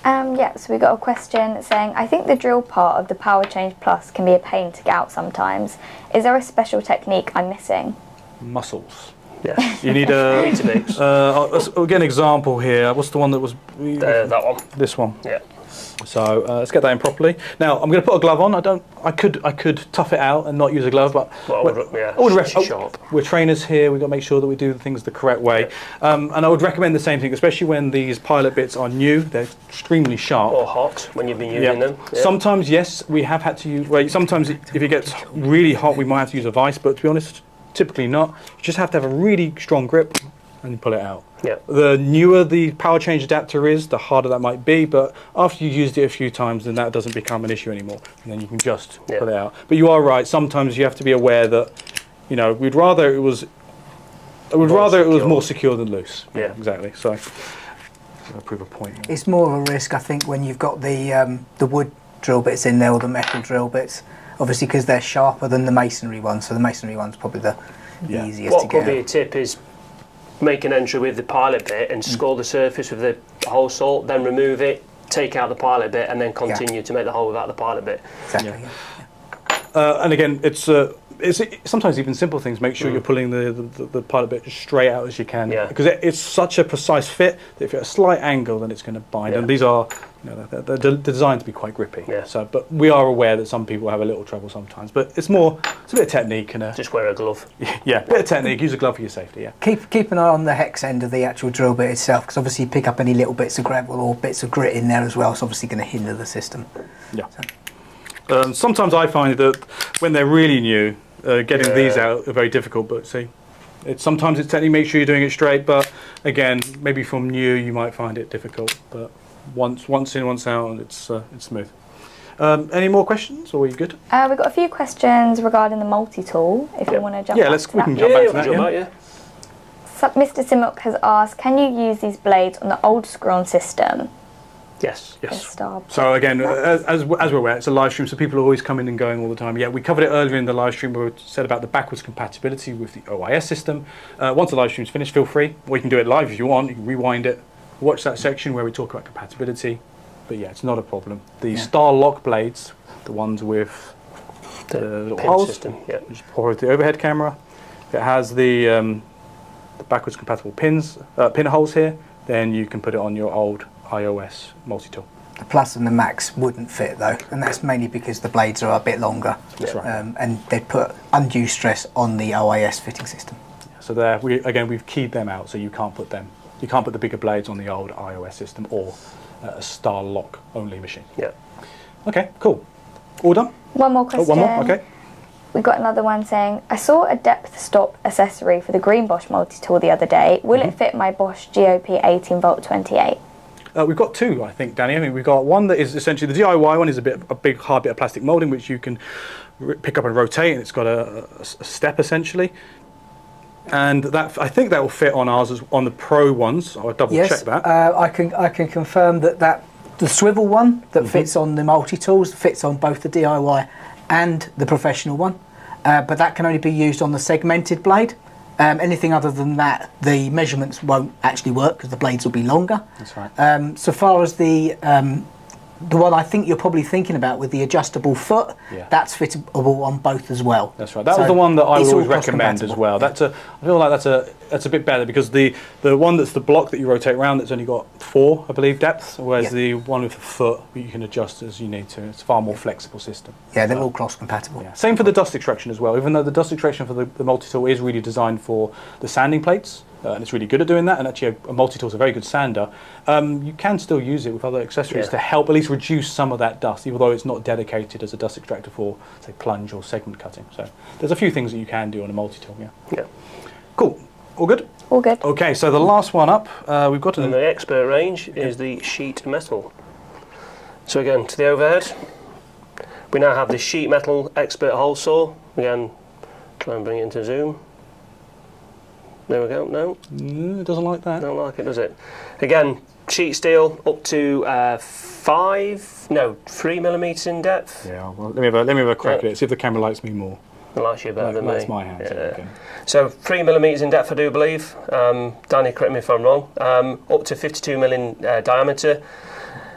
So we got a question saying, I think the drill part of the Power Change Plus can be a pain to get out sometimes. Is there a special technique I'm missing? Muscles. Yeah. You need I'll get an example here. What's the one that was... that one. This one. Yeah. So let's get that in properly. Now I'm going to put a glove on. I could tough it out and not use a glove, but we're trainers here. We've got to make sure that we do things the correct way. Yeah. And I would recommend the same thing, especially when these pilot bits are new. They're extremely sharp. Or hot when you've been using them. Yeah. Sometimes, yes, we have had to use. Well, sometimes if it gets really hot, we might have to use a vise. But to be honest, typically not. You just have to have a really strong grip and you pull it out. Yeah. The newer the power change adapter is, the harder that might be, but after you've used it a few times, then that doesn't become an issue anymore, and then you can just pull it out. But you are right, sometimes you have to be aware that, you know, we'd rather it was more secure than loose. Yeah, exactly. So I'll prove a point. It's more of a risk, I think, when you've got the wood drill bits in there or the metal drill bits, obviously because they're sharper than the masonry ones, so the masonry one's probably the easiest to get. What could be a tip is make an entry with the pilot bit and score the surface with the hole saw, then remove it, take out the pilot bit, and then continue to make the hole without the pilot bit. Exactly. And again, it's sometimes even simple things. Make sure you're pulling the pilot bit as straight out as you can, because it's such a precise fit that if you're at a slight angle, then it's going to bind. And these are, they're designed to be quite grippy. So, but we are aware that some people have a little trouble sometimes. But it's a bit of technique and just wear a glove. Yeah, a bit of technique. Use a glove for your safety. Yeah. Keep an eye on the hex end of the actual drill bit itself, because obviously you pick up any little bits of gravel or bits of grit in there as well. It's obviously going to hinder the system. Yeah. Sometimes I find that when they're really new, getting these out are very difficult. But sometimes it's technique. Make sure you're doing it straight. But again, maybe from new, you might find it difficult. But once in, once out, it's smooth. Any more questions, or are you good? We've got a few questions regarding the multi-tool. If you want to jump. Yeah, we can jump back to that. So Mr. Simuk has asked, can you use these blades on the old screw-on system? Yes. So again, as we're aware, it's a live stream, so people are always coming and going all the time. Yeah, we covered it earlier in the live stream where we said about the backwards compatibility with the OIS system. Once the live stream's finished, feel free. Or you can do it live if you want. You can rewind it, watch that section where we talk about compatibility. But yeah, it's not a problem. The Starlock blades, the ones with the little holes, system, just pour the overhead camera. It has the backwards compatible pinholes here. Then you can put it on your old iOS multi-tool. The Plus and the Max wouldn't fit though, and that's mainly because the blades are a bit longer. That's right. And they put undue stress on the OIS fitting system. So there, we've keyed them out, so you can't put the bigger blades on the old iOS system or a Starlock only machine. Yeah. Okay, cool. All done? One more question. Oh, one more, okay. We got another one saying, I saw a depth stop accessory for the green Bosch multi-tool the other day. Will it fit my Bosch GOP 18 volt 28? We've got two, I think, Danny. I mean, we've got one that is essentially the DIY one is a big hard bit of plastic moulding which you can pick up and rotate, and it's got a step essentially. And that, I think that will fit on ours on the Pro ones. I'll double check that. I can confirm that the swivel one that fits on the multi-tools fits on both the DIY and the professional one, but that can only be used on the segmented blade. Anything other than that, the measurements won't actually work because the blades will be longer. That's right. So far as the one I think you're probably thinking about with the adjustable foot, that's fittable on both as well. That's right. That was the one that I would always recommend as well. I feel like that's a bit better because the one that's the block that you rotate around, that's only got 4, I believe, depths, whereas the one with the foot you can adjust as you need to. It's a far more flexible system. Yeah, they're all cross compatible. Yeah. Same for the dust extraction as well. Even though the dust extraction for the multi-tool is really designed for the sanding plates. And it's really good at doing that, and actually a multi-tool is a very good sander. You can still use it with other accessories to help at least reduce some of that dust, even though it's not dedicated as a dust extractor for, say, plunge or segment cutting. So there's a few things that you can do on a multi-tool, yeah. Cool. All good? All good. Okay, so the last one up, we've got... And the expert range is the sheet metal. So again, to the overhead, we now have the sheet metal expert hole saw. Again, try and bring it into zoom. There we go. No, it doesn't like that. Don't like it, does it? Again, sheet steel up to 3 millimeters in depth. Yeah. Well, let me have a crack at it. See if the camera likes me more. It likes you better than me. That's my hands. Yeah. Okay. So 3 millimeters in depth, I do believe. Danny, correct me if I'm wrong. Up to 52 in diameter.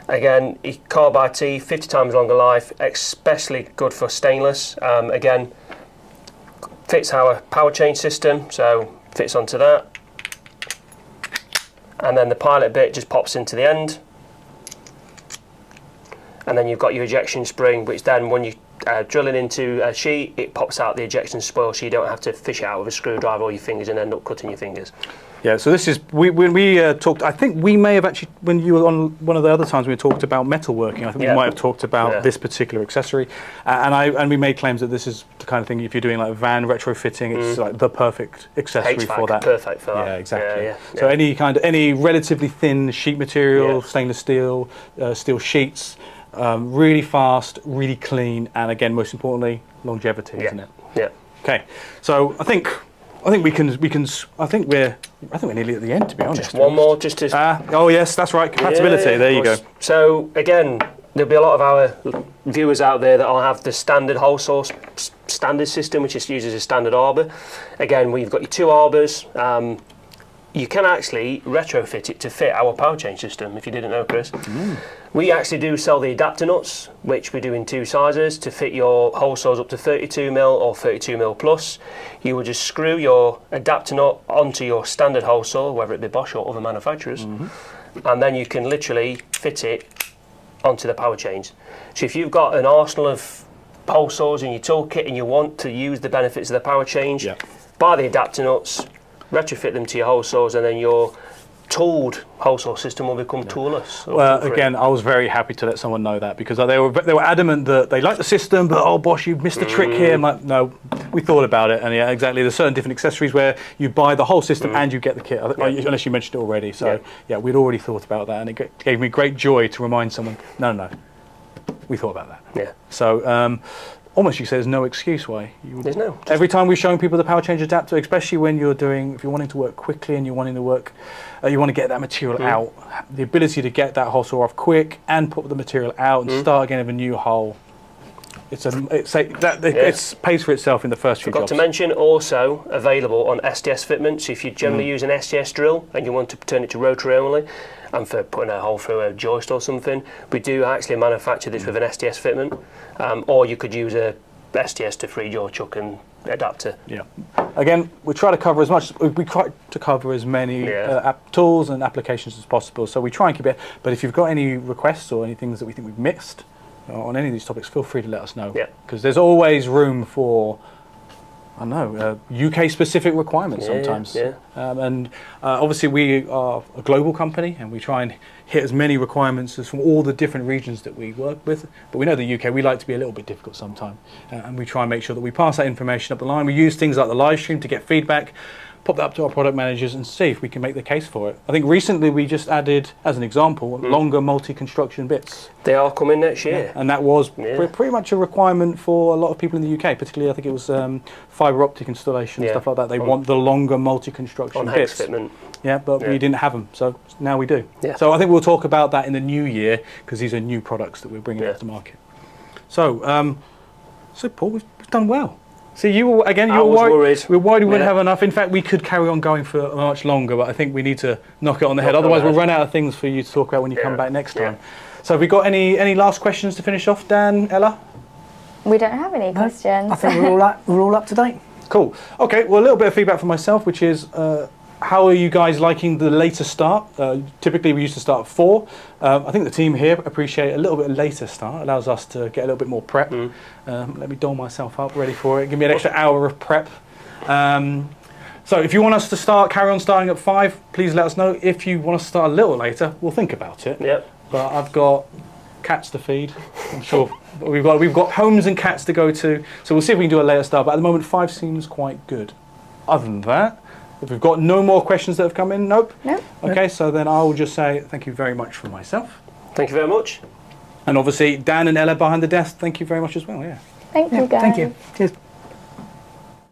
Again, carbide T, 50 times longer life, especially good for stainless. Again, fits our power change system, so fits onto that, and then the pilot bit just pops into the end, and then you've got your ejection spring, which then when you drill it into a sheet, it pops out the ejection spoil, so you don't have to fish it out with a screwdriver or your fingers and end up cutting your fingers. Yeah, so this is, when we talked, I think we may have actually, when you were on one of the other times we talked about metalworking, I think we might have talked about this particular accessory, and we made claims that this is the kind of thing, if you're doing like van retrofitting, it's like the perfect accessory HVAC, for that. Perfect for that. Yeah, exactly. So any relatively thin sheet material, stainless steel, steel sheets, really fast, really clean, and again, most importantly, longevity, isn't it? Yeah. Okay, so I think we're nearly at the end, to be honest. Just one more, just to... oh yes, that's right, compatibility, there you go. So again, there'll be a lot of our viewers out there that will have the standard hole source standard system, which just uses a standard arbor. Again, we've got your 2 arbors. you can actually retrofit it to fit our power change system, if you didn't know, Chris. We actually do sell the adapter nuts, which we do in 2 sizes, to fit your hole saws up to 32mm or 32mm plus. You will just screw your adapter nut onto your standard hole saw, whether it be Bosch or other manufacturers, and then you can literally fit it onto the power change. So if you've got an arsenal of hole saws in your toolkit and you want to use the benefits of the power change, buy the adapter nuts, retrofit them to your hole saws, and then your tooled hole saw system will become toolless. Well, again, I was very happy to let someone know that, because they were adamant that they liked the system, but oh Bosch, you've missed a trick here. I'm like, no, we thought about it, and yeah, exactly. There's certain different accessories where you buy the whole system and you get the kit, unless you mentioned it already. So yeah, we'd already thought about that, and it gave me great joy to remind someone, no, we thought about that. Yeah. So almost you say there's no excuse why. There's no. Every time we're showing people the power change adapter, especially when if you're wanting to work quickly and you're wanting to work, you want to get that material out, the ability to get that hole saw off quick and put the material out and start again with a new hole. It pays for itself in the first few jobs. Forgot to mention, also available on SDS fitment. So if you generally use an SDS drill and you want to turn it to rotary only, and for putting a hole through a joist or something, we do actually manufacture this with an SDS fitment, or you could use a SDS to free jaw chuck and adapter. Yeah. Again, we try to cover as many tools and applications as possible. So we try and keep it. But if you've got any requests or any things that we think we've missed on any of these topics, feel free to let us know. Because there's always room for, I know, UK-specific requirements sometimes. And obviously we are a global company, and we try and hit as many requirements as from all the different regions that we work with. But we know the UK, we like to be a little bit difficult sometimes. And we try and make sure that we pass that information up the line. We use things like the live stream to get feedback, pop that up to our product managers and see if we can make the case for it. I think recently we just added, as an example, longer multi-construction bits. They are coming next year. And that was pretty much a requirement for a lot of people in the UK, particularly I think it was fibre optic installation, stuff like that. They want the longer multi-construction bits. Fitment. Yeah, but we didn't have them, so now we do. So I think we'll talk about that in the new year, because these are new products that we're bringing out to market. So, Paul, we've done well. See, you were worried. We were worried we wouldn't have enough. In fact, we could carry on going for much longer, but I think we need to knock it on the head. Otherwise, we'll run out of things for you to talk about when you come back next time. So have we got any last questions to finish off, Dan, Ella? We don't have any questions. I think we're all up to date. Cool. Okay, well, a little bit of feedback from myself, which is, how are you guys liking the later start? Typically, we used to start at 4. I think the team here appreciate a little bit later start. It allows us to get a little bit more prep. Let me doll myself up, ready for it. Give me an extra hour of prep. So if you want us to carry on starting at 5, please let us know. If you want us to start a little later, we'll think about it. But I've got cats to feed. I'm sure we've got homes and cats to go to. So we'll see if we can do a later start. But at the moment, 5 seems quite good. Other than that, if we've got no more questions that have come in, nope. Okay, so then I will just say thank you very much for myself. Thank you very much. And obviously, Dan and Ella behind the desk, thank you very much as well. Thank you, guys. Thank you. Cheers.